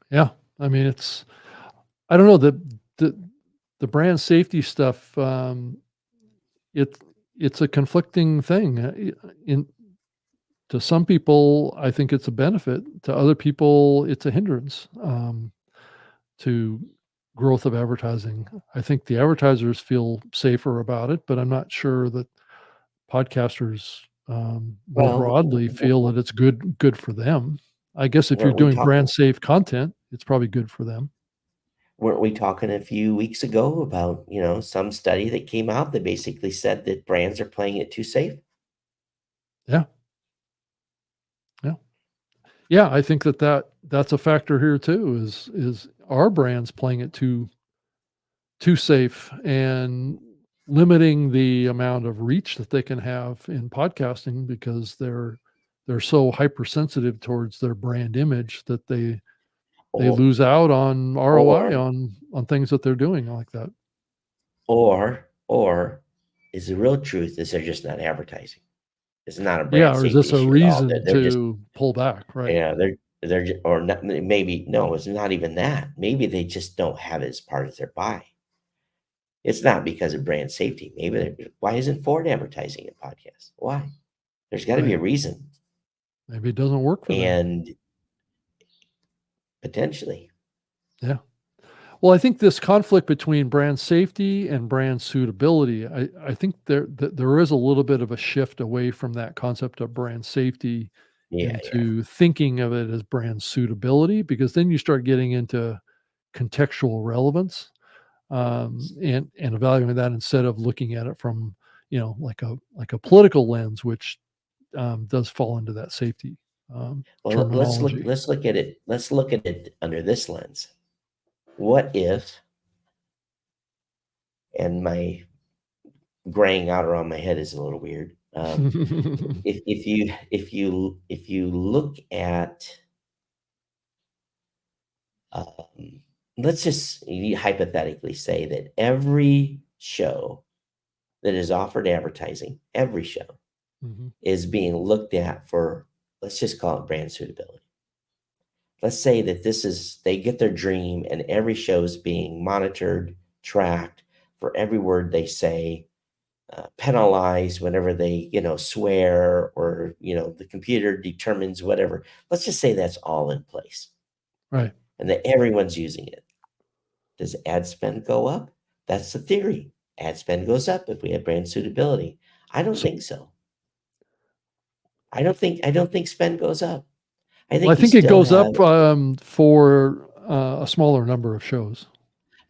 Yeah. I mean, I don't know, the brand safety stuff, it it's a conflicting thing. To some people, I think it's a benefit. To other people, it's a hindrance, to growth of advertising. I think the advertisers feel safer about it, but I'm not sure that podcasters, more well, broadly feel that it's good for them. I guess if you're weren't we doing talking? brand safe content, it's probably good for them. Weren't we talking a few weeks ago about some study that came out that basically said that brands are playing it too safe? Yeah. Yeah. Yeah, I think that's a factor here too, is our brands playing it too safe and limiting the amount of reach that they can have in podcasting because they're so hypersensitive towards their brand image that they Or lose out on ROI or on things that they're doing like that. or is the real truth is they're just not advertising. It's not a Yeah, brand or is safety this a issue at all. reason They're just to pull back, right? yeah, they're or not, maybe no, it's not even that. Maybe they just don't have it as part of their buy. It's not because of brand safety. Why isn't Ford advertising a podcast? Why? There's got to be Right. a reason, Maybe it doesn't work for them. and potentially, Yeah. Well, I think this conflict between brand safety and brand suitability, I think there is a little bit of a shift away from that concept of brand safety yeah, yeah. into thinking of it as brand suitability, because then you start getting into contextual relevance, and evaluating that instead of looking at it from like a political lens, which does fall into that safety Well, terminology. let's look at it. Let's look at it under this lens. What if, and my graying out around my head is a little weird. If you look at, um, let's just hypothetically say that every show that is offered advertising, every show Mhm. is being looked at for, let's just call it brand suitability. Let's say that they get their dream and every show is being monitored, tracked for every word they say, penalized whenever they, swear, or, the computer determines whatever. Let's just say that's all in place Right. and that everyone's using it. Does ad spend go up? That's the theory. Ad spend goes up if we have brand suitability. I don't So, think so. I don't think spend goes up. I well, I think you think it still goes have up for a smaller number of shows.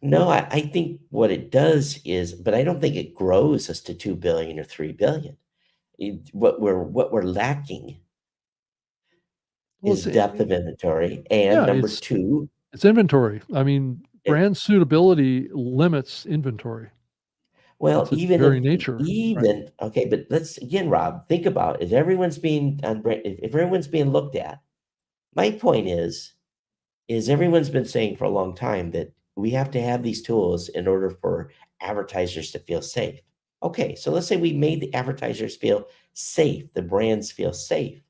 no, I think what it does is, but I don't think it grows us to 2 billion or 3 billion. What we're lacking Well, is depth of inventory, and yeah, number two, it's inventory. I mean, it, brand suitability limits inventory. well, It's its very nature, right? even okay, but let's again, Rob, think about if everyone's being on if everyone's being looked at. My point is everyone's been saying for a long time that we have to have these tools in order for advertisers to feel safe. Okay, so let's say we made the advertisers feel safe, the brands feel safe.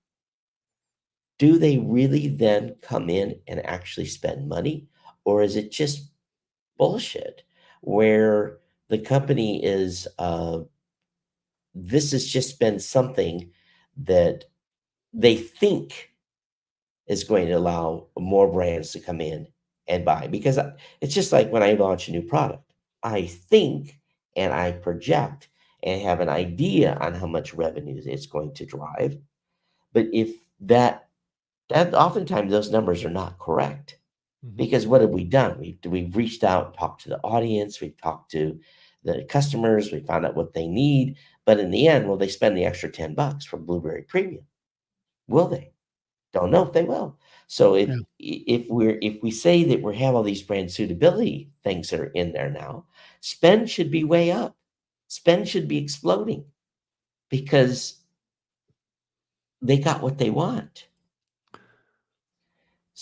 Do they really then come in and actually spend money? Or is it just bullshit where the company is, this has just been something that they think is going to allow more brands to come in and buy? Because it's just like when I launch a new product, I think and I project and have an idea on how much revenue it's going to drive. But if that oftentimes those numbers are not correct, Mhm. because what have we done? We've reached out and talked to the audience, we've talked to the customers, we found out what they need, but in the end, will they spend the extra $10 for Blueberry Premium? Will they? Don't know if they will. So Yeah. if we say that we have all these brand suitability things that are in there now, spend should be way up. Spend should be exploding because they got what they want.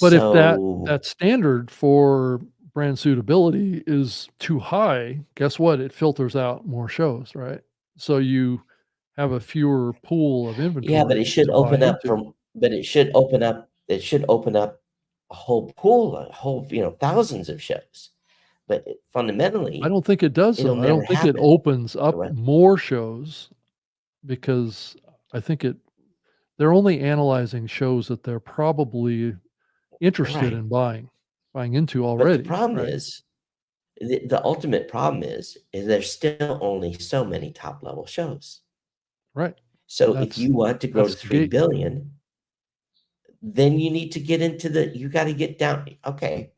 But if that So standard for brand suitability is too high, guess what? It filters out more shows, right? So you have a fewer pool of yeah, but inventory it should to buy open up into. from but it should open up a whole pool, a whole, thousands of shows. But I fundamentally, don't think it does it'll though. I never don't think it happen. opens up Correct? more shows because I think they're only analyzing shows that they're probably interested Right. in buying into But the already, problem right? is, the ultimate problem is there's still only so many top level shows. Right. So if That's you want to grow to that's the 3 gate. billion, then you need to get into you got to get down. Okay.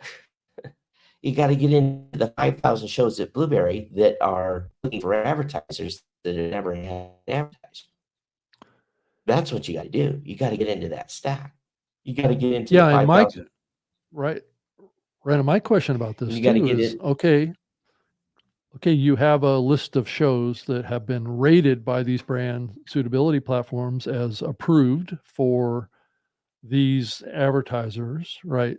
You got to get into the 5,000 shows at Blueberry that are looking for advertisers that have never had advertised. That's what you got to do. You got to get into that stack. You got to get into the Yeah, and 5,000. right, right, and my question about this You got to too get is, in. okay, you have a list of shows that have been rated by these brand suitability platforms as approved for these advertisers, right?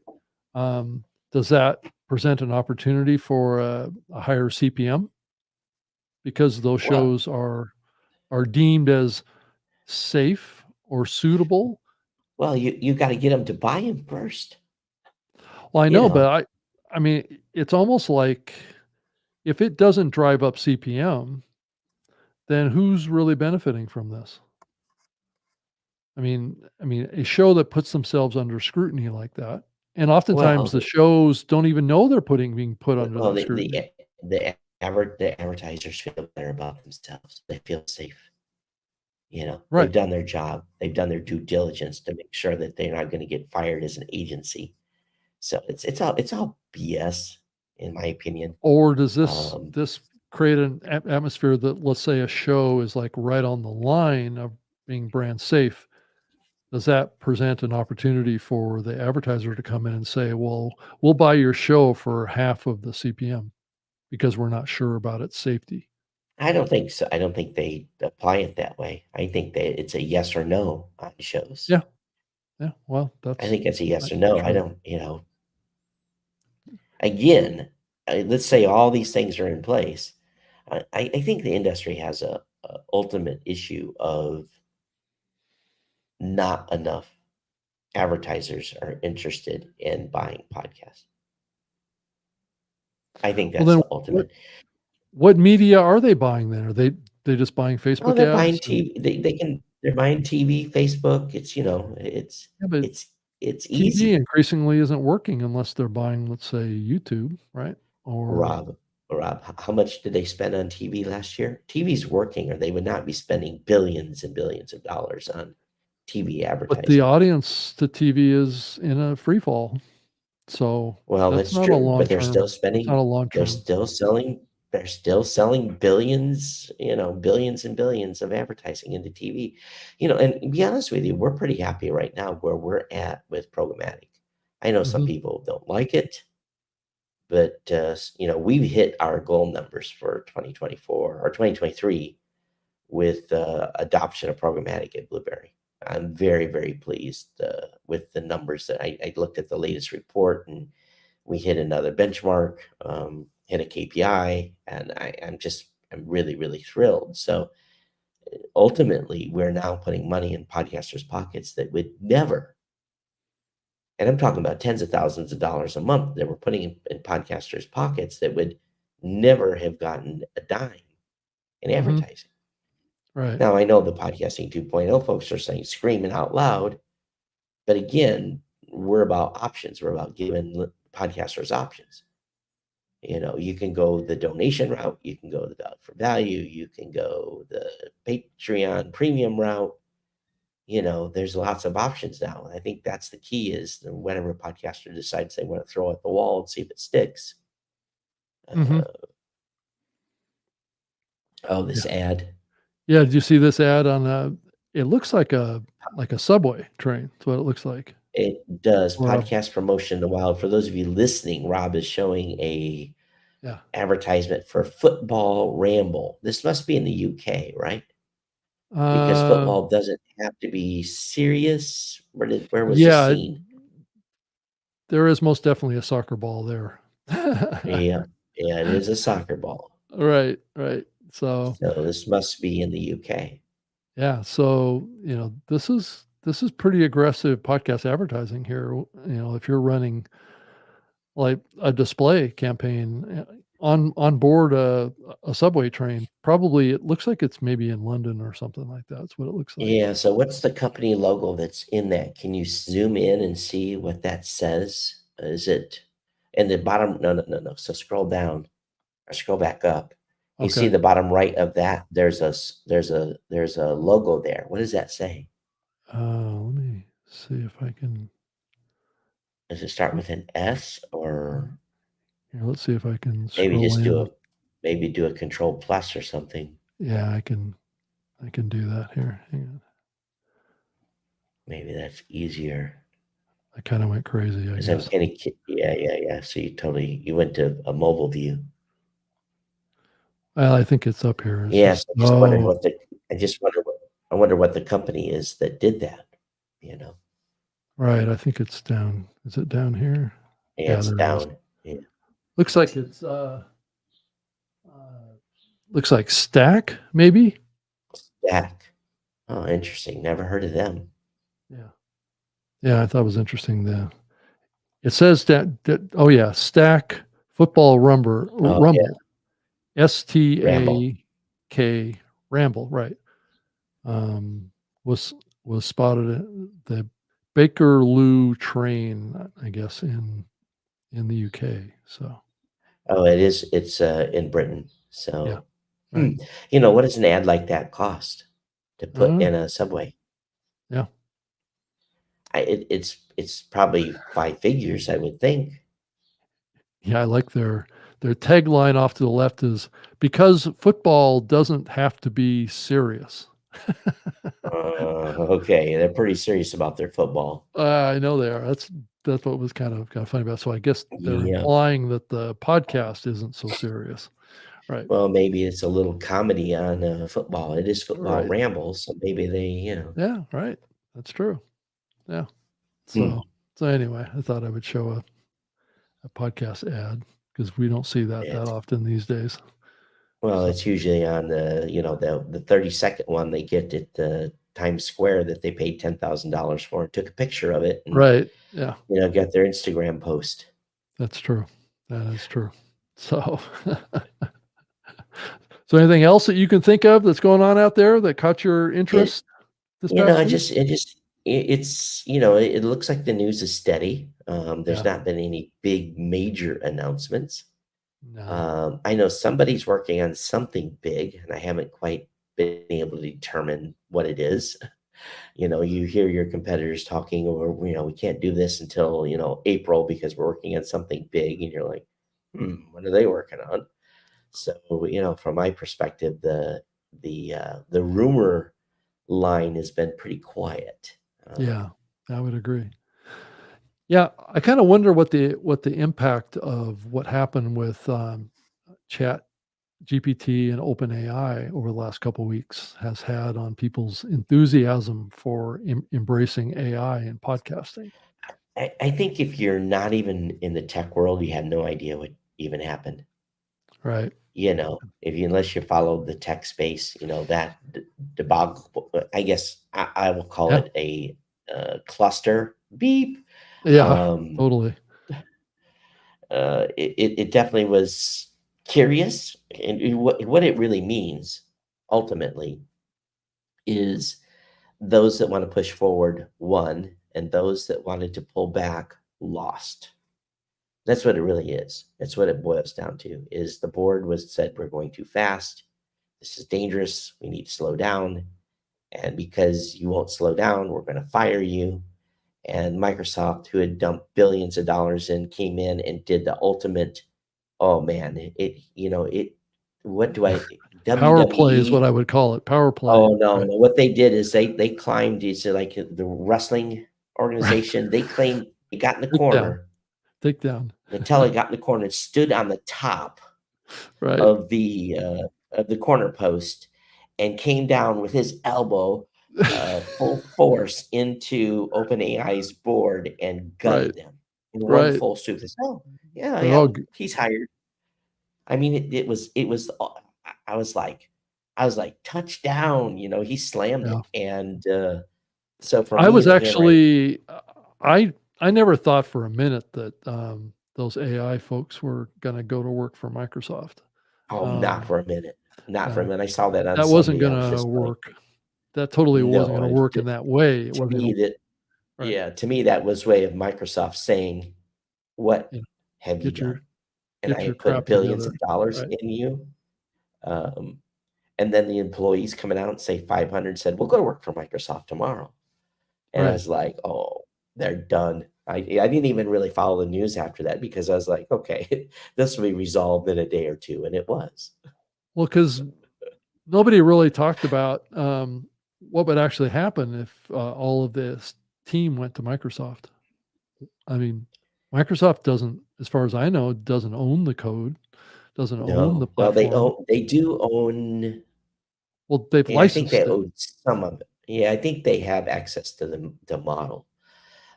Does that present an opportunity for a higher CPM because those Well, shows are deemed as safe or suitable? you got to get them to buy them first. Well, I You know, know, but I mean, it's almost like if it doesn't drive up CPM, then who's really benefiting from this? I mean, a show that puts themselves under scrutiny like that, and oftentimes well, the shows don't even know they're being put under well, that scrutiny. the advertisers feel better about themselves. They feel safe. They've Right. done their job. They've done their due diligence to make sure that they're not going to get fired as an agency. So it's all BS in my opinion. Or does this Um, this create an atmosphere that, let's say, a show is like right on the line of being brand safe? Does that present an opportunity for the advertiser to come in and say, "Well, we'll buy your show for half of the CPM because we're not sure about its safety"? I don't think so. I don't think they apply it that way. I think that it's a yes or no on shows. Yeah, yeah. Well, I that's think it's a yes or that's no. I true. don't, again, let's say all these things are in place. I think the industry has a ultimate issue of not enough advertisers are interested in buying podcasts. I think Well, that's then the what ultimate. what media are they buying then? Are they just buying Oh, Facebook they're buying ads? And TV. They're buying TV, Facebook. yeah, but It's it's TV easy. increasingly isn't working unless they're buying, let's say, YouTube, right? Or Rob, how much did they spend on TV last year? TV's working, or they would not be spending billions and billions of dollars on TV but the advertising. audience to TV is in a free fall. So Well, that's that's not a true, but long term. That's not a long they're term. still selling they're still selling billions, billions and billions of advertising into TV. And to be honest with you, we're pretty happy right now where we're at with programmatic. I know some Mhm. people don't like it, but we've hit our goal numbers for 2024 or 2023 with adoption of programmatic at Blueberry. I'm very, very pleased with the numbers that I looked at the latest report, and we hit another benchmark, hit a KPI, and I'm really, really thrilled. So ultimately, we're now putting money in podcasters' pockets that would never, and I'm talking about tens of thousands of dollars a month that we're putting in podcasters' pockets that would never have gotten a dime in Mhm. advertising. Right. Now, I know the podcasting 2.0 folks are saying screaming out loud, but again, we're about options. We're about giving podcasters options. You can go the donation route, you can go the value for value, you can go the Patreon premium route. There's lots of options now. And I think that's the key is that whenever a podcaster decides they want to throw it at the wall and see if it sticks. Mhm. Uh, oh, this Yeah. ad. Yeah, did you see this ad on, it looks like a subway train. That's what it looks like. It does Or a podcast promotion in the wild. For those of you listening, Rob is showing a yeah. advertisement for Football Ramble. This must be in the UK, right? Because Uh, football doesn't have to be serious. Where was this yeah, scene? there is most definitely a soccer ball there. Yeah, yeah, it is a soccer ball. Right, right. So, So this must be in the UK. yeah, so, this is pretty aggressive podcast advertising here. If you're running like a display campaign on board a subway train, probably it looks like it's maybe in London or something like that. That's what it looks like. Yeah, so what's the company logo that's in that? Can you zoom in and see what that says? Is it in the bottom? No, no, no, no. So scroll down or scroll back up. You see Okay. the bottom right of that? There's a logo there. What does that say? Let me see if I can. Does it start with an S or Here, let's see if I can maybe scroll just in. maybe do a control plus or something? Yeah, I can do that here. Hang on. Maybe that's easier. I kind of went crazy, I 'Cause I'm guess. yeah. So you went to a mobile view. Well, I think it's up here. It's Yes, just I just wondered I wonder what the company is that did that, you know? right. I think it's down. Is it down here? Yeah, Yeah, it's there it is. down. Yeah, Looks like it's looks like Stack, maybe. Stack. Oh, interesting. Never heard of them. Yeah. Yeah, I thought it was interesting. It says that oh yeah, Stack Football Oh, yeah, Rumble. Ramble. STAK Ramble, right. Um, was spotted at the Bakerloo train, I guess, in the UK. So Oh, it's, in Britain. yeah, So, right. what does an ad like that cost to put Uh, in a subway? yeah. It's probably 5 figures, I would think. Yeah, I like their tagline off to the left is because football doesn't have to be serious. Okay, they're pretty serious about their football. I know they are. That's what was kind of funny about. So I guess they're Yeah. implying that the podcast isn't so serious, right? Well, maybe it's a little comedy on, football. It is Football Right. Ramble, so maybe they. Yeah, right. That's true. Yeah. Hmm. So anyway, I thought I would show a podcast ad because we don't see that It's often these days. well, So it's usually on the 30-second one they get at the Times Square that they paid $10,000 for and took a picture of it and, right. Yeah, got their Instagram post. that's true. That is true. So so anything else that you can think of that's going on out there that caught your It interest this you know, past I week? just it's it looks like the news is steady. There's Yeah. not been any big major announcements. No. I know somebody's working on something big, and I haven't quite been able to determine what it is. You hear your competitors talking over, we can't do this until, April because we're working on something big, and you're like, what are they working on? So, from my perspective, the rumor line has been pretty quiet. Yeah, I would agree. Yeah, I kind of wonder what the impact of what happened with Chat GPT and OpenAI over the last couple weeks has had on people's enthusiasm for embracing AI and podcasting. I think if you're not even in the tech world, you have no idea what even happened. Right. Unless you follow the tech space, that debacle. I guess I will call Yeah. it a cluster beep. Yeah. Um, Totally. it definitely was curious, and what it really means ultimately is those that want to push forward won, and those that wanted to pull back lost. That's what it really is. That's what it boils down to. Is the board said we're going too fast. This is dangerous. We need to slow down, and because you won't slow down, we're going to fire you. And Microsoft, who had dumped billions of dollars in, came in and did the ultimate. Oh man, what do I Power play is WWE? what I would call it. Power play. Oh no, Right. no. What they did is they climbed. It's like the wrestling organization. They claimed it got in the Take down. corner. Take down. Nutella got in the corner and stood on the top Right. of the corner post and came down with his elbow full force into OpenAI's board and gutted Right. them in one Right. full swoop. They said, oh, yeah, They're yeah, all g he's hired. I mean, it was I was like touchdown, he slammed Yeah. it. And so for I me was to hear right, actually I never thought for a minute that, those AI folks were gonna go to work for Microsoft. oh, not for Um, a minute, not for a no, minute. I saw that on that wasn't Sunday. I was gonna just like, work. That totally wasn't no. gonna work in that way. It To wasn't me gonna that right. Yeah, to me that was way of Microsoft saying, "What You know, have you get done? your And I get your have put crap billions together. of dollars Right. in you." Um, and then the employees coming out and say 500 said, "We'll go to work for Microsoft tomorrow." And I Right. was like, "Oh, they're done." I didn't even really follow the news after that because I was like, "Okay, this will be resolved in a day or two," and it was. Well, because nobody really talked about, what would actually happen if, all of this team went to Microsoft. I mean, Microsoft doesn't, as far as I know, doesn't own the code, doesn't own the No. Well, platform. they do own. Well, they've Yeah, I think they licensed it. own some of it. Yeah, I think they have access to the model.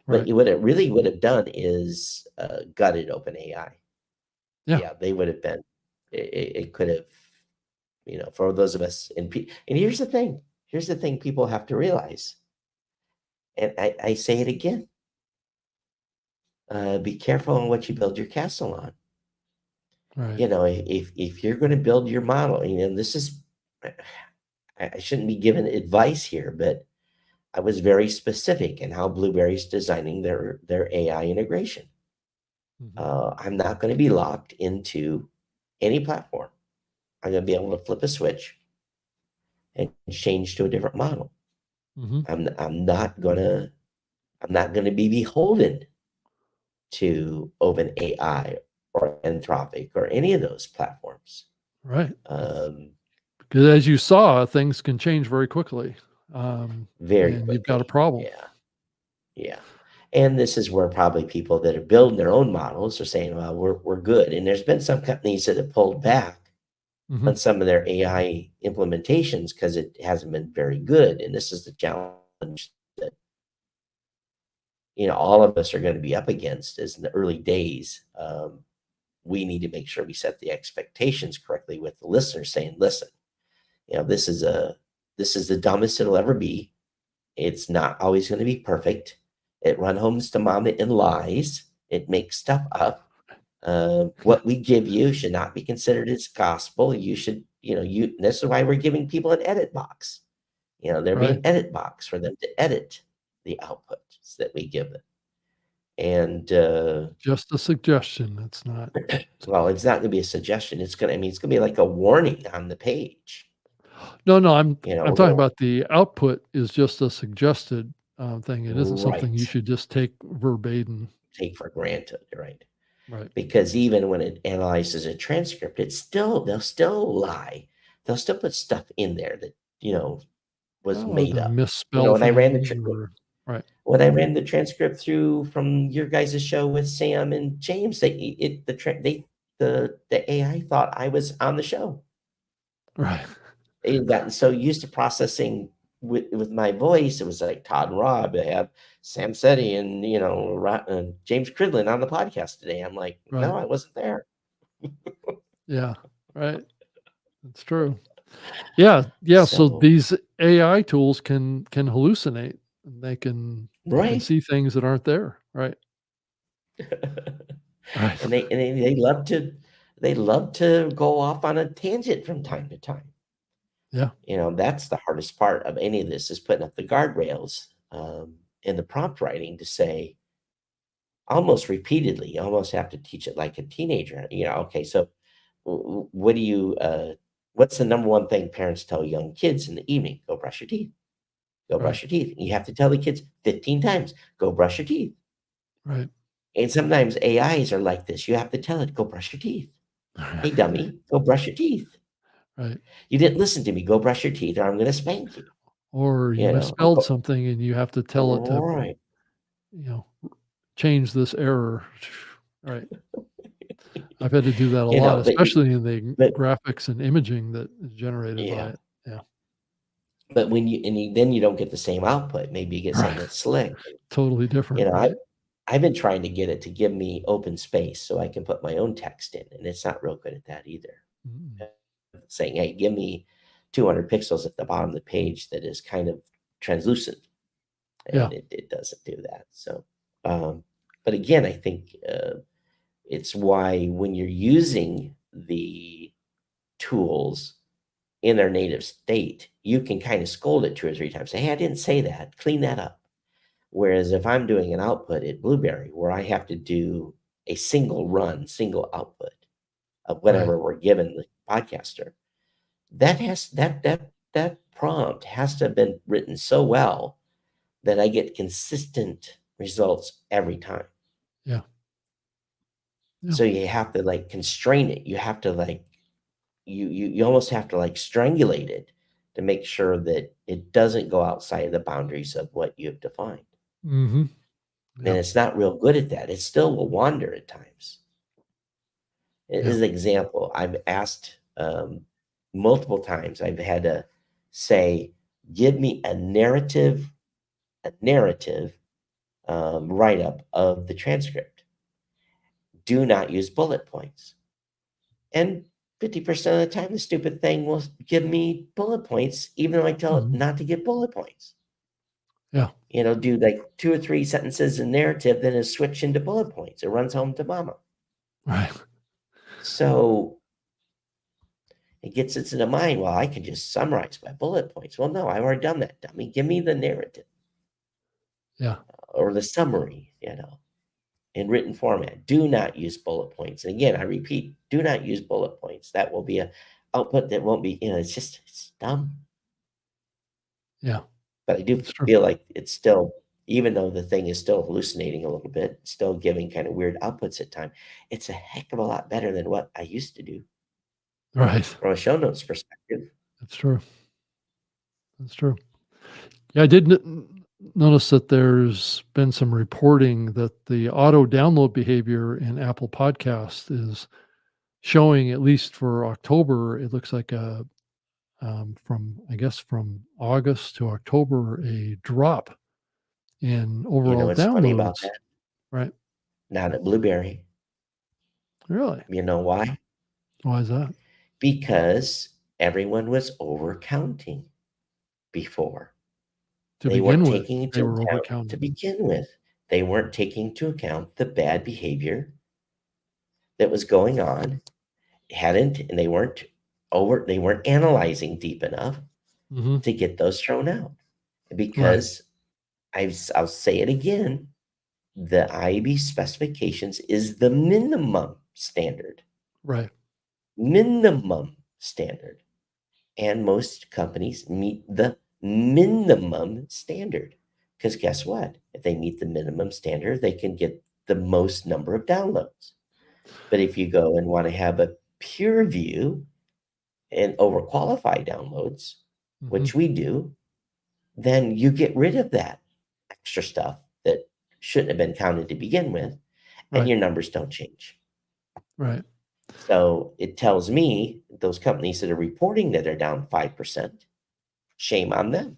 But Right. what it really would have done is, gutted OpenAI. Yeah. Yeah, they would have been it could have, for those of us and here's the thing people have to realize, and I say it again, be careful on what you build your castle on. Right. If you're gonna build your model, this is I shouldn't be giving advice here, but I was very specific in how Blueberry's designing their AI integration. Mhm. I'm not going to be locked into any platform. I'm going to be able to flip a switch and change to a different model. Mhm. I'm not gonna be beholden to OpenAI or Anthropic or any of those platforms. Right. Um, Because as you saw, things can change very quickly, very and you've got a quickly. problem. Yeah. Yeah. And this is where probably people that are building their own models are saying, well, we're good. And there's been some companies that have pulled back Mhm. on some of their AI implementations because it hasn't been very good. And this is the challenge that all of us are going to be up against is in the early days. We need to make sure we set the expectations correctly with the listeners saying, listen, this is the dumbest it'll ever be. It's not always going to be perfect. It run homes to mama in lies. It makes stuff up. What we give you should not be considered as gospel. You should, this is why we're giving people an edit box. There'll be Right. an edit box for them to edit the outputs that we give them. And Just a suggestion. It's not well, it's not going to be a suggestion. It's going to be like a warning on the page. No, We're I'm talking going about the output is just a suggested, thing. It isn't something you right. should just take verbatim. Take for granted, right? Right. Because even when it analyzes a transcript, they'll still lie. They'll still put stuff in there that was Oh, made they up. misspell When I ran things or right. the transcript through from your guys' show with Sam and James, the AI thought I was on the show. Right. They had gotten so used to processing with my voice. It was like Todd and Rob. I have Sam Setti and James Cridlin on the podcast today. I'm like, Right. no, I wasn't there. Yeah. Right. That's true. Yeah. Yeah. So So these AI tools can hallucinate. And they can right. see things that aren't there. Right. Right. And they love to go off on a tangent from time to time. Yeah. That's the hardest part of any of this is putting up the guardrails in the prompt writing to say almost repeatedly. You almost have to teach it like a teenager. Okay, so what do you? What's the number one thing parents tell young kids in the evening? Go brush your teeth. Go Right. brush your teeth. You have to tell the kids 15 times. Go brush your teeth. Right. And sometimes AIs are like this. You have to tell it, go brush your teeth. Hey, Right. dummy, go brush your teeth. Right. You didn't listen to me. Go brush your teeth or I'm going to spank you. Or you You know, misspelled something and you have to tell it to right. change this error. Right. I've had to do that a You lot, know, especially in the but graphics and imaging that is generated by yeah, it. Yeah. but then you don't get the same output. Maybe you get something Right. that's slick. Totally You different, know, right? I've been trying to get it to give me open space so I can put my own text in, and it's not real good at that either. Mm. Saying, "Hey, give me 200 pixels at the bottom of the page that is kind of translucent," Yeah. and it doesn't do that. So, but again, I think it's why when you're using the tools in their native state, you can kind of scold it 2 or 3 times. Say, "Hey, I didn't say that. Clean that up." Whereas if I'm doing an output at Blueberry where I have to do a single run, single output of Right. whatever we're given the podcaster, that prompt has to have been written so well that I get consistent results every time. Yeah. Yeah. So you have to like constrain it. You have to like you almost have to like strangulate it to make sure that it doesn't go outside of the boundaries of what you've defined. Mm-hmm. And Yeah. it's not real good at that. It still will wander at times. Yeah. As an example, I've asked multiple times, I've had to say, give me a narrative write up of the transcript. Do not use bullet points. And 50% of the time, the stupid thing will give me bullet points, even though I tell it Mhm. not to give bullet points. Yeah. Do like 2 or 3 sentences in narrative, then it switch into bullet points. It runs home to mama. Right. So it gets into the mind, well, I can just summarize by bullet points. Well, no, I've already done that, dummy. Give me the narrative Yeah. or the summary, in written format. Do not use bullet points. And again, I repeat, do not use bullet points. That will be a output that won't be, it's dumb. Yeah. But I do That's true. feel like it's still, even though the thing is still hallucinating a little bit, still giving kind of weird outputs at time, it's a heck of a lot better than what I used to do Right. from a show notes perspective. That's true. That's true. Yeah, I did notice that there's been some reporting that the auto download behavior in Apple Podcast is showing, at least for October, it looks like from August to October, a drop in You know overall what's funny about downloads. that? Right? Not at Blueberry. Really? You know why? Why is that? Because everyone was overcounting before. To They weren't begin with, taking they into were account to overcounting. begin with. They weren't taking into account the bad behavior that was going on. And they weren't analyzing deep enough Hmm. to get those thrown out. Right. Because I'll say it again, the IAB specifications is the minimum standard. Right. Minimum standard. And most companies meet the minimum standard. Because guess what? If they meet the minimum standard, they can get the most number of downloads. But if you go and want to have a peer view and overqualify downloads, Hmm. which we do, then you get rid of that extra stuff that shouldn't have been counted to begin with, and Right. your numbers don't change. Right. So it tells me those companies that are reporting that they're down 5%, shame on them.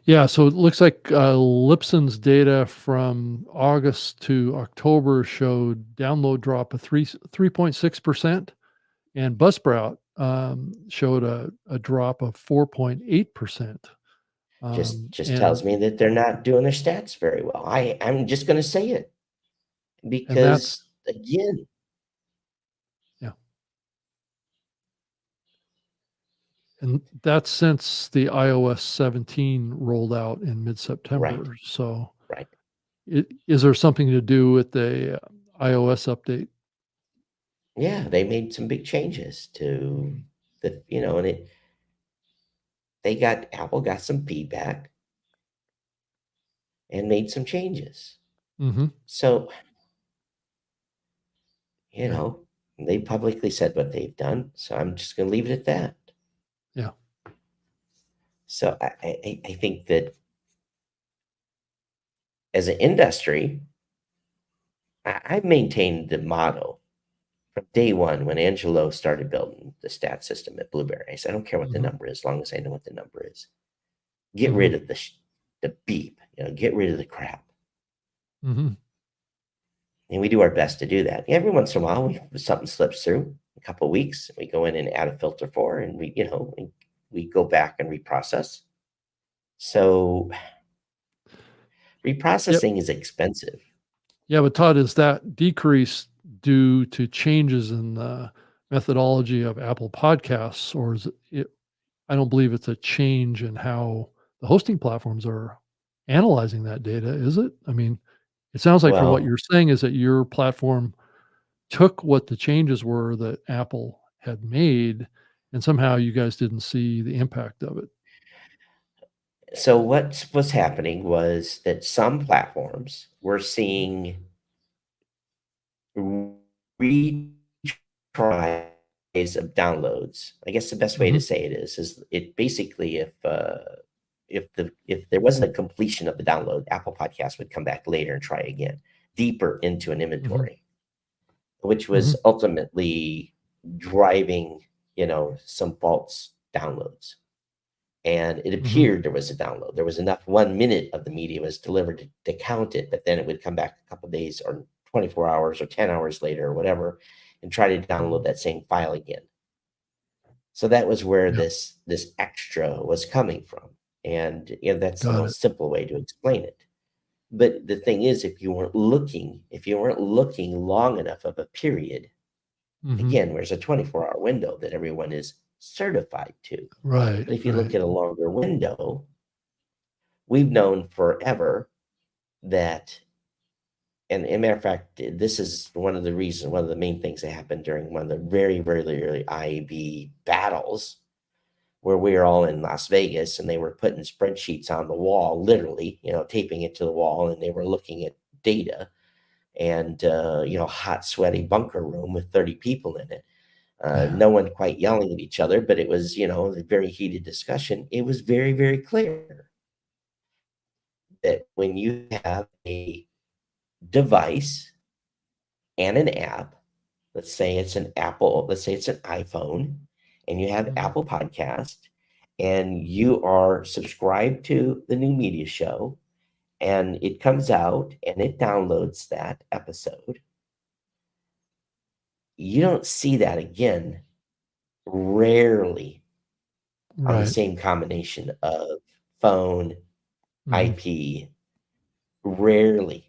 Yeah, so it looks like Lipson's data from August to October showed download drop of 3.6%, and Buzzsprout showed a drop of 4.8%. Just And tells me that they're not doing their stats very well. I'm just going to say it that's because again, yeah, and that's since the iOS 17 rolled out in right, mid-September. So, right. is there something to do with the iOS update? Yeah, they made some big changes to and Apple got some feedback and made some changes. Mm-hmm. So, Yeah. they publicly said what they've done. So I'm just going to leave it at that. Yeah. So I think that as an industry, I've maintained the motto from day one when Angelo started building the stat system at Blueberry. I said, I don't care what the number is, as long as I know what the number is. Get rid of the beep, get rid of the crap. And we do our best to do that. Every once in a while, something slips through, a couple of weeks, we go in and add a filter for, and we go back and reprocess. So reprocessing is expensive. Yeah, but Todd, is that decrease due to changes in the methodology of Apple Podcasts, or is it? I don't believe it's a change in how the hosting platforms are analyzing that data, is it? I mean, it sounds like from what Well, you're saying is that your platform took what the changes were that Apple had made, and somehow you guys didn't see the impact of it. so what's happening was that some platforms were seeing retries of downloads. I guess the best way to say it is it basically if there wasn't a completion of the download, Apple Podcasts would come back later and try again, deeper into an inventory, which was ultimately driving, some false downloads. And it appeared there was a download. There was enough 1 minute of the media was delivered to count it, but then it would come back a couple of days or 24 hours or 10 hours later or whatever and try to download that same file again. So that was where this extra was coming from. And that's a simple way to explain it. But the thing is, if you weren't looking long enough of a period, again, there's a 24-hour window that everyone is certified to. Right. But if you look at a longer window, we've known forever that, and as a matter of fact, this is one of the main things that happened during one of the very, very early IAB battles, where we were all in Las Vegas and they were putting spreadsheets on the wall, literally, taping it to the wall, and they were looking at data and, hot, sweaty bunker room with 30 people in it. No one quite yelling at each other, but it was, a very heated discussion. It was very, very clear that when you have a device and an app, let's say it's an iPhone, and you have Apple Podcast, and you are subscribed to the new media show, and it comes out and it downloads that episode, you don't see that again, rarely, on the same combination of phone, IP. Rarely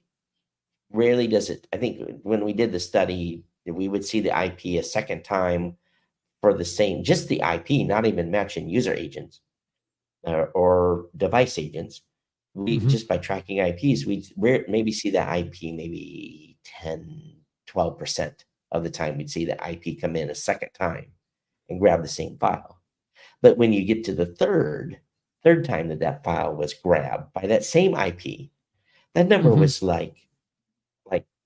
does it. I think when we did the study, we would see the IP a second time for just the IP, not even matching user agents or device agents. We just by tracking IPs, we maybe see the IP maybe 10-12% of the time. We'd see the IP come in a second time and grab the same file. But when you get to the third time that file was grabbed by that same IP, that number was like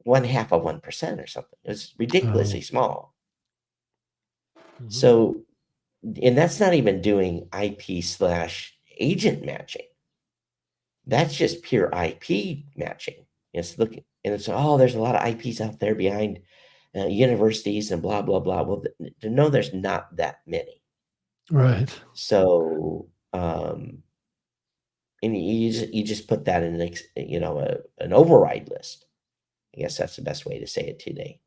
1/2 of 1% or something. It was ridiculously small. So, and that's not even doing IP/agent matching. That's just pure IP matching. It's looking, and it's, there's a lot of IPs out there behind universities and blah, blah, blah. Well, no, there's not that many. Right. So, and you just put that in an override list. I guess that's the best way to say it today.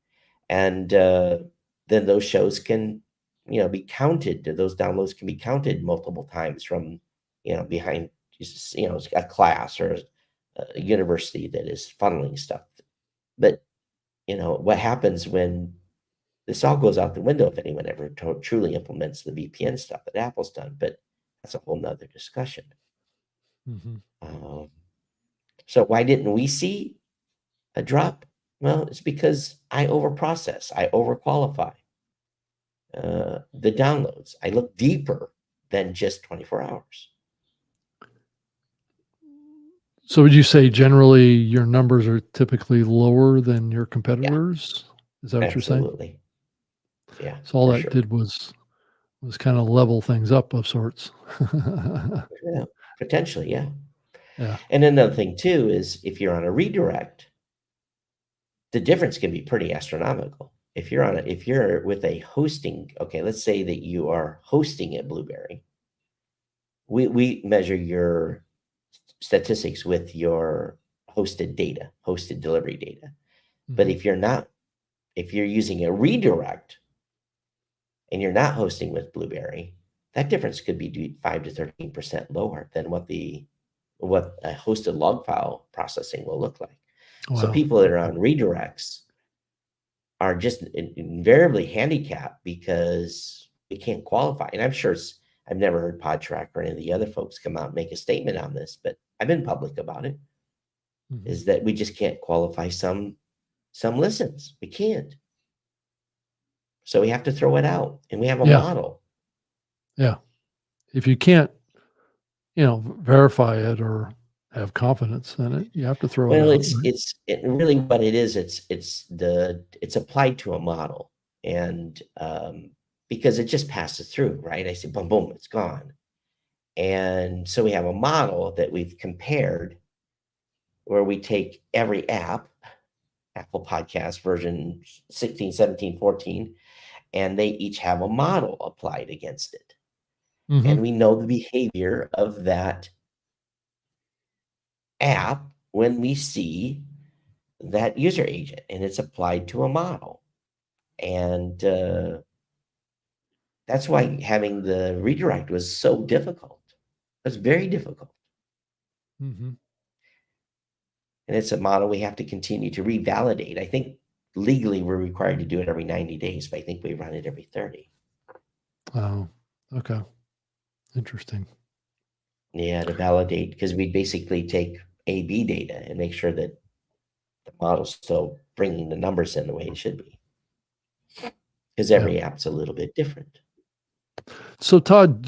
And then those shows can, be counted. Those downloads can be counted multiple times from, behind, a class or a university that is funneling stuff. But, what happens when this all goes out the window if anyone ever truly implements the VPN stuff that Apple's done? But that's a whole nother discussion. So why didn't we see a drop? Well, it's because I overprocess. I overqualify the downloads. I look deeper than just 24 hours. So would you say generally your numbers are typically lower than your competitors? Is that what you're saying? Absolutely. Yeah. So all for that sure. did was kind of level things up of sorts. Yeah, potentially, yeah. Yeah. And another thing too is if you're on a redirect, the difference can be pretty astronomical. If you're with a hosting, okay, let's say that you are hosting at Blueberry. We measure your statistics with your hosted data, hosted delivery data. But Mhm. if you're using a redirect and you're not hosting with Blueberry, that difference could be 5 to 13% lower than what a hosted log file processing will look like. So Wow. people that are Okay. on redirects are just invariably handicapped because we can't qualify. And I'm sure I've never heard PodTrack or any of the other folks come out and make a statement on this, but I've been public about it, Mhm. is that we just can't qualify some listens. We can't. So we have to throw it out, and we have a Yeah. model. Yeah. If you can't, verify it or have confidence in it, you have to throw it Well, out, right? really what it is. It's applied to a model, and because it just passes through, right? I say boom, boom, it's gone. And so we have a model that we've compared where we take every app, Apple Podcast version 16, 17, 14, and they each have a model applied against it. And Mhm. we know the behavior of that app when we see that user agent and it's applied to a model. And that's why having the redirect was so difficult. It's very difficult. Mhm. And it's a model we have to continue to revalidate. I think legally we're required to do it every 90 days, but I think we run it every 30. Oh, okay. Interesting. Yeah, to validate, because we basically take A/B data and make sure that the model's still bringing the numbers in the way it should be. Because Yeah. every app's a little bit different. So Todd,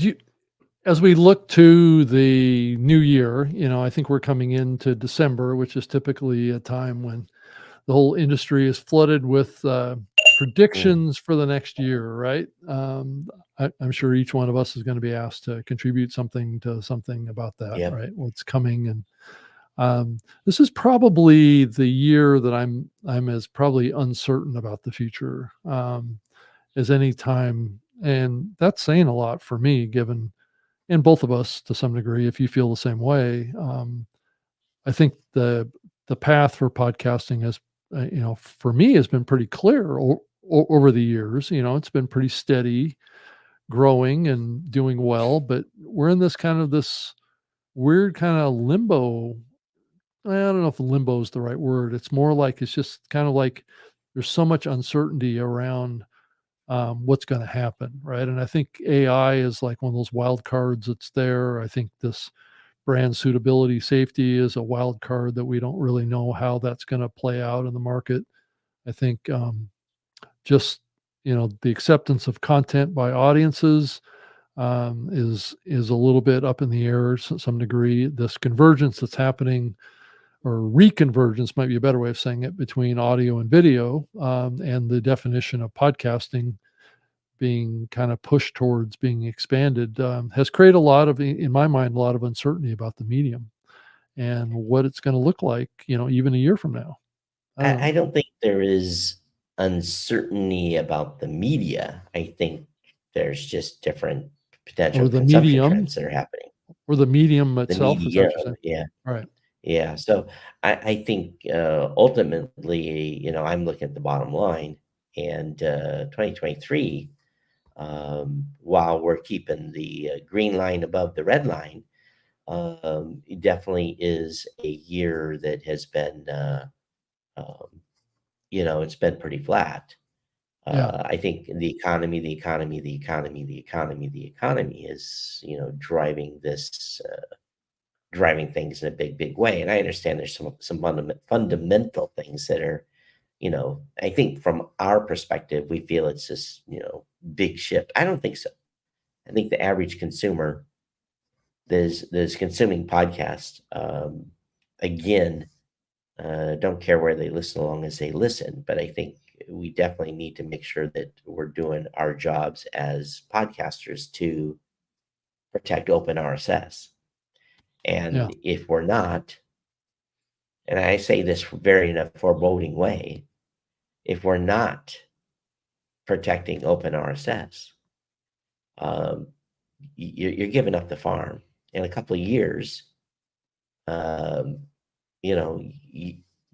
as we look to the new year, I think we're coming into December, which is typically a time when the whole industry is flooded with Mm, predictions for the next year, right? I'm sure each one of us is going to be asked to contribute something to something about that, yep. right? What's coming, and this is probably the year that I'm as probably uncertain about the future as any time, and that's saying a lot for me, given and both of us to some degree. If you feel the same way, I think the path for podcasting has, for me, has been pretty clear over the years. It's been pretty steady, growing and doing well, but we're in this weird kind of limbo. I don't know if limbo is the right word. It's more like it's just kind of like there's so much uncertainty around what's going to happen, right? And I think AI is like one of those wild cards that's there. I think this brand suitability safety is a wild card that we don't really know how that's going to play out in the market. I think just the acceptance of content by audiences is a little bit up in the air to some degree. This convergence that's happening, or reconvergence might be a better way of saying it, between audio and video, and the definition of podcasting being kind of pushed towards being expanded, has created a lot of, in my mind, a lot of uncertainty about the medium and what it's going to look like, even a year from now. I don't I know. don't think there is uncertainty about the media. I think there's just different potential Or the consumption medium, trends that are happening. or the medium The itself. Is that medium, what you're saying? yeah. Right. Yeah, so I think ultimately, I'm looking at the bottom line, and 2023, while we're keeping the green line above the red line, it definitely is a year that has been, um, it's been pretty flat. Yeah. I think the economy is, driving this. Driving things in a big, big way. And I understand there's some fundamental things that are, I think from our perspective, we feel it's this, big shift. I don't think so. I think the average consumer that's consuming podcasts, again, don't care where they listen, as long as they listen. But I think we definitely need to make sure that we're doing our jobs as podcasters to protect open RSS. And Yeah. if we're not, and I say this very in a foreboding way, if we're not protecting open RSS, you're giving up the farm. In a couple of years, um, you know,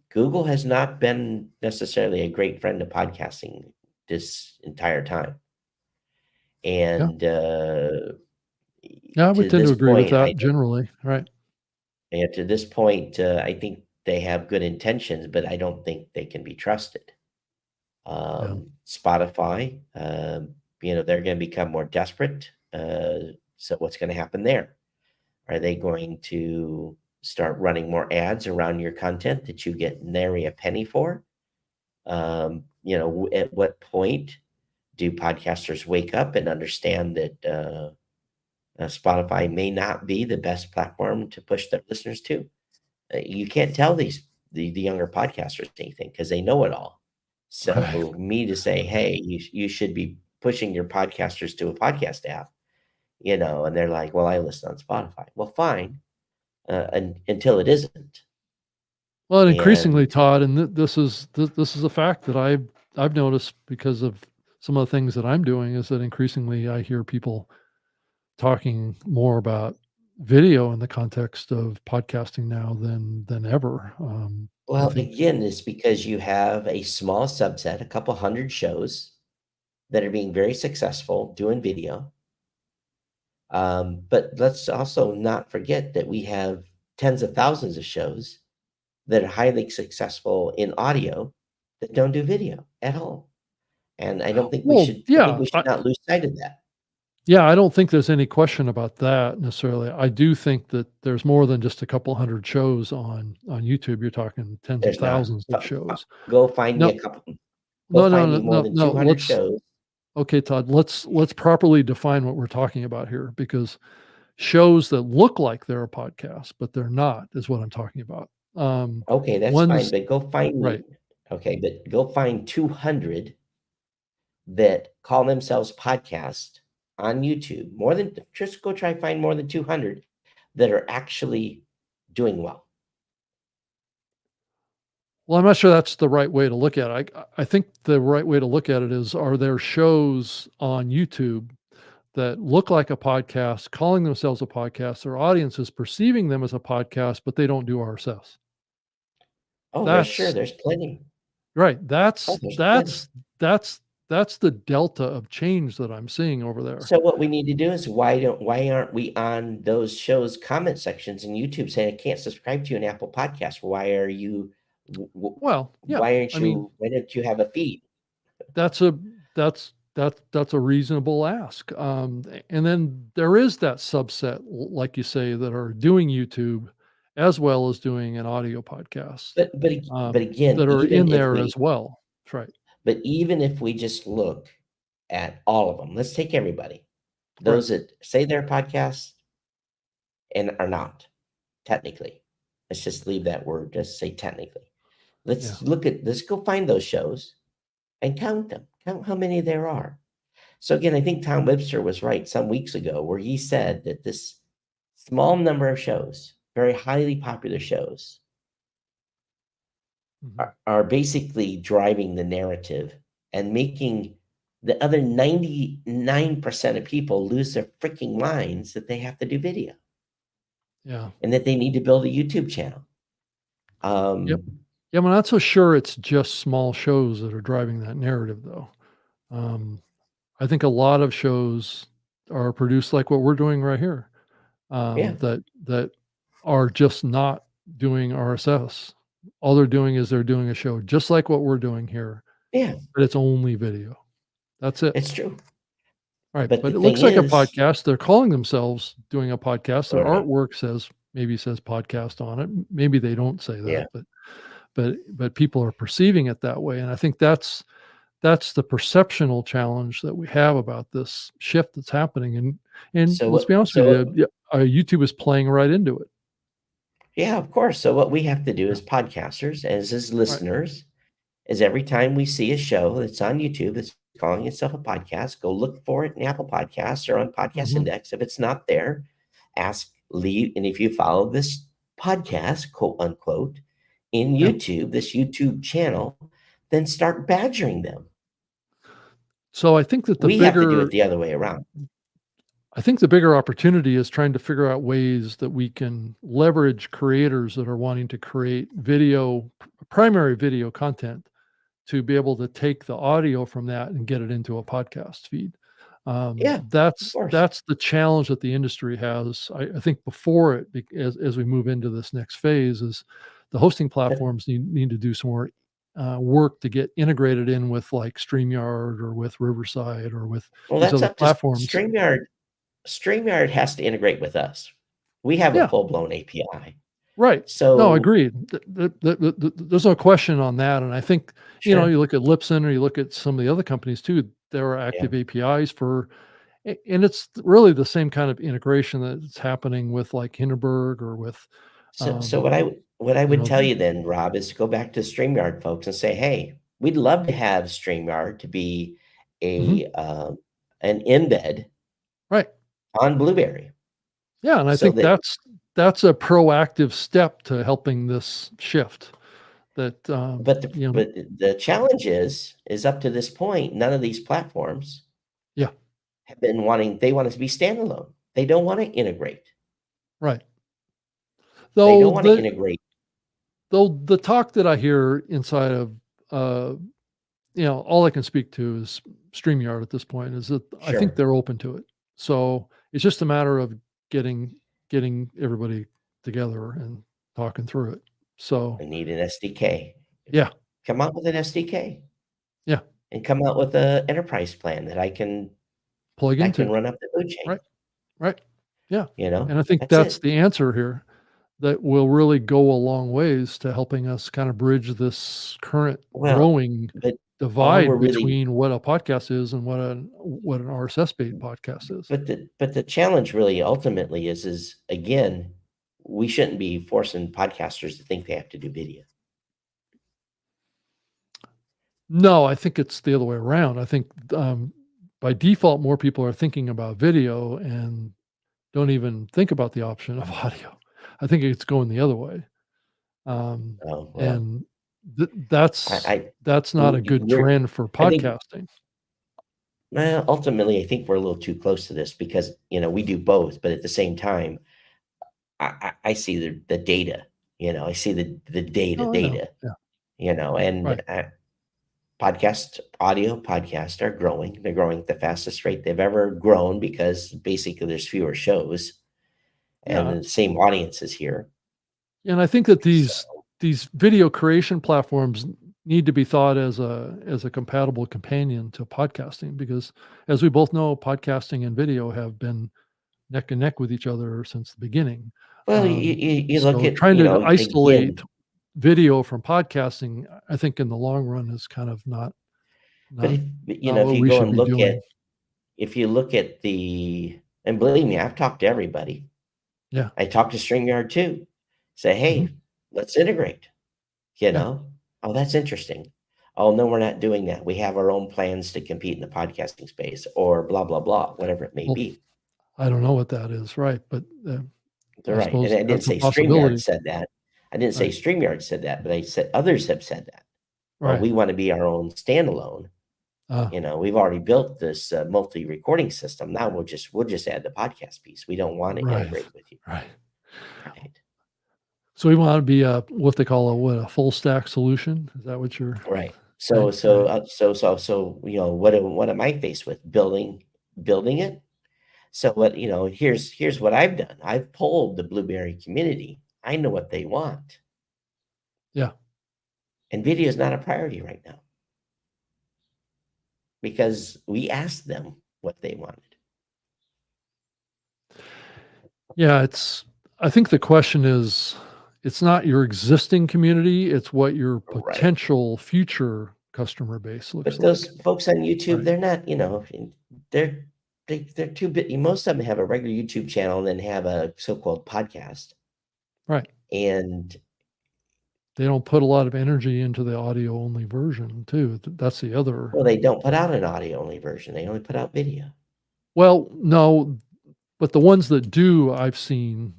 Google has not been necessarily a great friend of podcasting this entire time. And Yeah, I would to tend to this agree with point, that generally. Right. I think they have good intentions, but I don't think they can be trusted. Yeah. Spotify, they're going to become more desperate. So what's going to happen there? Are they going to start running more ads around your content that you get nary a penny for? At what point do podcasters wake up and understand that Spotify may not be the best platform to push their listeners to? You can't tell the younger podcasters anything because they know it all. So Right. me to say, hey, you should be pushing your podcasters to a podcast app, and they're like, well, I listen on Spotify. Well, fine, until it isn't. Well, and increasingly, And Todd, and this is a fact that I've noticed because of some of the things that I'm doing, is that increasingly I hear people talking more about video in the context of podcasting now than ever. I well, think, again, it's because you have a small subset, a couple hundred shows that are being very successful doing video. But let's also not forget that we have tens of thousands of shows that are highly successful in audio that don't do video at all. And I don't think we well, should, I think yeah, we should not lose sight of that. yeah, I don't think there's any question about that necessarily. I do think that there's more than just a couple hundred shows on YouTube. You're talking tens of There's not. thousands of shows. Go find me No, a couple, go no, no, find no, me more no, than no. 200 shows. Okay, Todd, let's properly define what we're talking about here, because shows that look like they're a podcast, but they're not, is what I'm talking about. Okay, that's fine, One's but go find me, right. okay, but go find 200 that call themselves podcast on YouTube. Just go try find more than 200 that are actually doing well. Well, I'm not sure that's the right way to look at it. I think the right way to look at it is, are there shows on YouTube that look like a podcast, calling themselves a podcast, their audience is perceiving them as a podcast, but they don't do RSS? Oh, That's there's plenty. right. Oh, there's plenty. That's the delta of change that I'm seeing over there. So what we need to do is why aren't we on those shows comment sections in YouTube saying I can't subscribe to you an Apple Podcast? Why are you Well, yeah. why aren't I mean, why don't you have a feed? that's a that's a reasonable ask. And then there is that subset, like you say, that are doing YouTube as well as doing an audio podcast, But again, that are even in if there we as well. That's right. but even if we just look at all of them, let's take everybody. Right. Those that say they're podcasts and are not, technically. Let's just leave that word, just say technically. Let's go find those shows and count them. Count how many there are. So again, I think Tom Webster was right some weeks ago where he said that this small number of shows, very highly popular shows, Mhm. are basically driving the narrative and making the other 99% of people lose their freaking minds that they have to do video Yeah. and that they need to build a YouTube channel. Yep. Yeah, I'm not so sure it's just small shows that are driving that narrative, though. I think a lot of shows are produced like what we're doing right here, Yeah. that are just not doing RSS. All they're doing is they're doing a show just like what we're doing here, Yeah, but it's only video. That's it. it's true. Right. But But the it looks thing like a is, podcast. They're calling themselves doing a podcast. Their Right. artwork maybe says podcast on it. Maybe they don't say Yeah. that, but people are perceiving it that way. And I think that's the perceptional challenge that we have about this shift that's happening. And So let's be honest with you, YouTube is playing right into it. yeah, of course. So what we have to do as podcasters, as listeners, is every time we see a show that's on YouTube that's calling itself a podcast, go look for it in Apple Podcasts or on Podcast Mhm. Index. If it's not there, ask leave, and if you follow this podcast, quote unquote, in Yeah. YouTube, this YouTube channel, then start badgering them. So I think that the We have to do bigger it the other way around. I think the bigger opportunity is trying to figure out ways that we can leverage creators that are wanting to create primary video content to be able to take the audio from that and get it into a podcast feed. Yeah, of That's course. the challenge that the industry has. I think before it, as we move into this next phase, is the hosting platforms need to do some more work to get integrated in with like StreamYard or with Riverside or with Well, these that's other up to platforms. StreamYard. StreamYard has to integrate with us. We have a Yeah. full-blown API. Right. No, So agreed. There's no question on that. And I think, sure. you look at Libsyn or you look at some of the other companies too, there are active APIs and it's really the same kind of integration that's happening with like Hindenburg or with, So um, what I you would know, tell you then, Rob, is to go back to StreamYard folks and say, hey, we'd love to have StreamYard to be mhm, an embed right. on Blueberry. Yeah. And I So think that that's a proactive step to helping this shift that, but the challenge is up to this point, none of these platforms yeah, have been they want it to be standalone. They don't want to integrate. right. They Though don't want to integrate. the talk that I hear inside of, uh, all I can speak to is StreamYard at this point is that I think Sure. they're open to it. So it's just a matter of getting everybody together and talking through it. So I need an SDK. yeah, Come out with an SDK yeah, and come out with an enterprise plan that I can plug into. run up the food chain. Right, right. Yeah. You know, And I think that's that's it. the answer here that will really go a long ways to helping us kind of bridge this current Well, growing but all we're divide really between what a podcast is and what an RSS feed podcast is. but the challenge really ultimately is again, we shouldn't be forcing podcasters to think they have to do video. No, I think it's the other way around. I think, by default, more people are thinking about video and don't even think about the option of audio. I think it's going the other way. Oh, well, And that's I not a good we're trend for I think podcasting. well, ultimately, I think we're a little too close to this because, we do both, but at the same time, I see the data, I see the Oh, I know. Yeah, and right. audio podcasts are growing. They're growing at the fastest rate they've ever grown because basically there's fewer shows and Yeah. the same audience is here. And I think that So, these video creation platforms need to be thought as a compatible companion to podcasting because as we both know, podcasting and video have been neck and neck with each other since the beginning. well, you look So at, trying to again, isolate video from podcasting, I think in the long run is kind of not but not if what you we go should and be doing. if you look at and believe me, I've talked to everybody. Yeah. I talked to StreamYard too. Say, Mhm. hey, let's integrate. Yeah. Oh, that's interesting. Oh, no, we're not doing that. We have our own plans to compete in the podcasting space or blah, blah, blah, whatever it may Well, be. I don't know what that is, right? But They're I right. And suppose I didn't that's a say StreamYard possibility. said that. I didn't say Right. StreamYard said that, but I said others have said that. Well, Right. we want to be our own standalone. Uh, We've already built this multi-recording system. Now we'll just add the podcast piece. We don't want to right. integrate with you. Right. Right. So we want to be what they call a full stack solution. Is that what you're Right. So right? so Right. what am I faced with? Building it. So here's what I've done. I've polled the Blueberry community. I know what they want. Yeah. And video is not a priority right now because we asked them what they wanted. Yeah. I think the question is, it's not your existing community, it's what your Right. potential future customer base looks But those like. folks on YouTube, Right. they're not, they're too big. Most of them have a regular YouTube channel and then have a so-called podcast. Right. And They don't put a lot of energy into the audio only version too. That's the other. well, they don't put out an audio only version. They only put out video. Well, no, but the ones that do, I've seen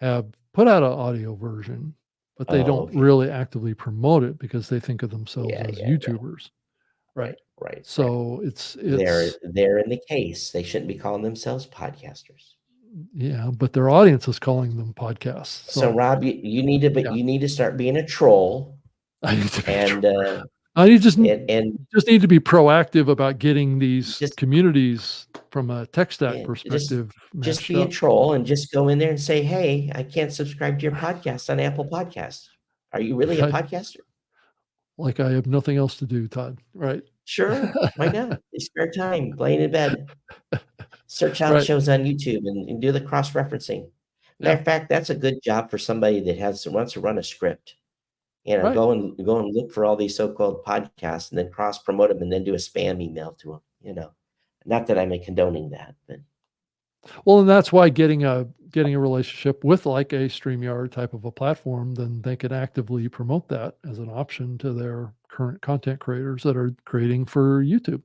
have put out an audio version, but they Oh, don't okay. really actively promote it because they think of themselves Yeah, as yeah, yeah. YouTubers. Right. Right. So it's They're in the case. They shouldn't be calling themselves podcasters. yeah, but their audience is calling them podcasts. So So Rob, you need to, but yeah, you need to start being a troll, I need to be and I just and just need to be proactive about getting these just communities from a tech stack yeah, perspective just matched be a up. troll and just go in there and say, "Hey, I can't subscribe to your podcast on Apple Podcasts. Are you really a Right. podcaster?" Like I have nothing else to do, Todd. Right. Sure, why not? It's spare time, laying in bed. Search out Right. shows on YouTube and do the cross-referencing. Matter Yeah. of fact, that's a good job for somebody that wants to run a script. Right. Go and look for all these so-called podcasts and then cross-promote them and then do a spam email to them. Not that I'm condoning that, but Well, and that's why getting a relationship with like a StreamYard type of a platform, then they can actively promote that as an option to their current content creators that are creating for YouTube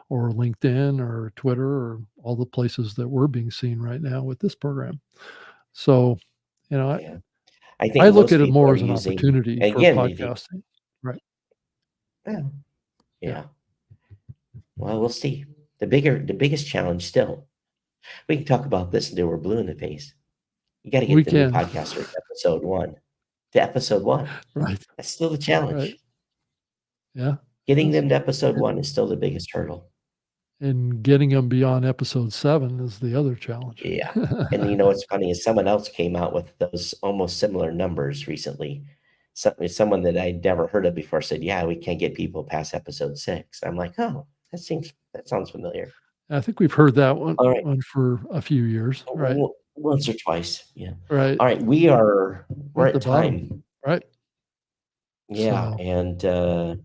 or LinkedIn or Twitter or all the places that we're being seen right now with this program. So, I, yeah. I I think look most at it people more are as an using, opportunity for again, podcasting. Right. yeah. Yeah. Yeah. Well, we'll see. The biggest challenge still, we can talk about this until we're blue in the face. You got to We get the new can. podcaster to episode 1. To episode 1. Right. That's still the Right. challenge. Yeah. Getting Yes. them to episode 1 is still the biggest hurdle. And getting them beyond episode 7 is the other challenge. Yeah. And what's funny is someone else came out with those almost similar numbers recently. Someone that I'd never heard of before said, "Yeah, we can't get people past episode 6." I'm like, "Oh, that sounds familiar." I think we've heard that one All right. for a few years. Right. Once or twice. Yeah. Right. All right. We're At the at bottom. time. Right. Yeah. So And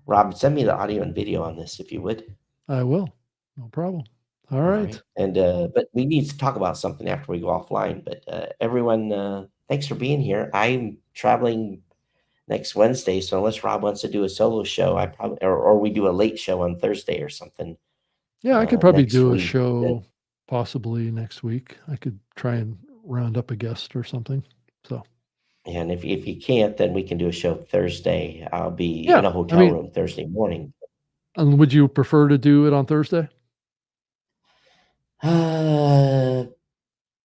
Rob, send me the audio and video on this if you would. I will. No problem. All All right. right. And but we need to talk about something after we go offline. But everyone, thanks for being here. I'm traveling next Wednesday, so unless Rob wants to do a solo show, I probably or we do a late show on Thursday or something Yeah, I could probably next do a week. show possibly next week. I could try and round up a guest or something. So And if you can't, then we can do a show Thursday. I'll be yeah, in a I hotel mean, room Thursday morning. and would you prefer to do it on Thursday?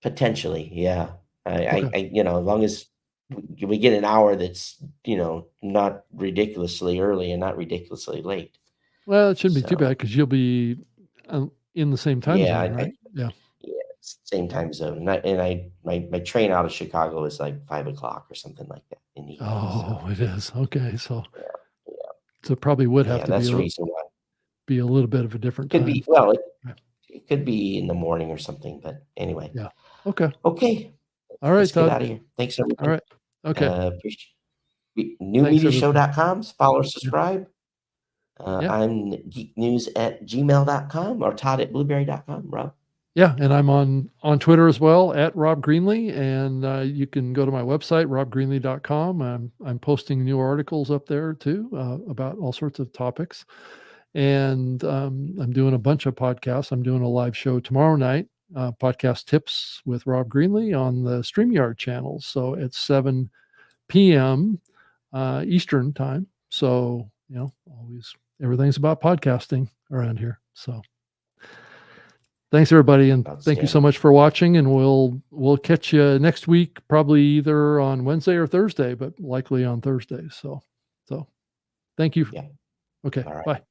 Potentially, yeah. Okay. As long as we get an hour that's not ridiculously early and not ridiculously late. Well, it shouldn't be too So bad because you'll be in the same time yeah, zone, right? Yeah. yeah, same time zone. My train out of Chicago is like 5 o'clock or something like that in the evening. Oh, it is. Okay. So Yeah, yeah, so it probably would have yeah. to That's the reason why. be a little bit of a different Could time. be well, Yeah. it could be in the morning or something. But anyway, Yeah. Okay. okay. All right, Let's get Todd. out of here. Thanks All everyone. right. Okay. Appreciate Thanks, everybody. newmediashow.com. Follow, Yeah. subscribe. Yeah. I'm geeknews@gmail.com or Todd@blueberry.com, Rob. Yeah, and I'm on Twitter as well at Rob Greenlee, and you can go to my website robgreenlee.com. I'm posting new articles up there too about all sorts of topics, and I'm doing a bunch of podcasts. I'm doing a live show tomorrow night, podcast tips with Rob Greenlee on the StreamYard channel. So it's 7 p.m. Eastern time. So always everything's about podcasting around here. So. Thanks everybody, and thank you so much for watching, and we'll catch you next week, probably either on Wednesday or Thursday, but likely on Thursday. So thank you. Yeah. Okay. All right. Bye.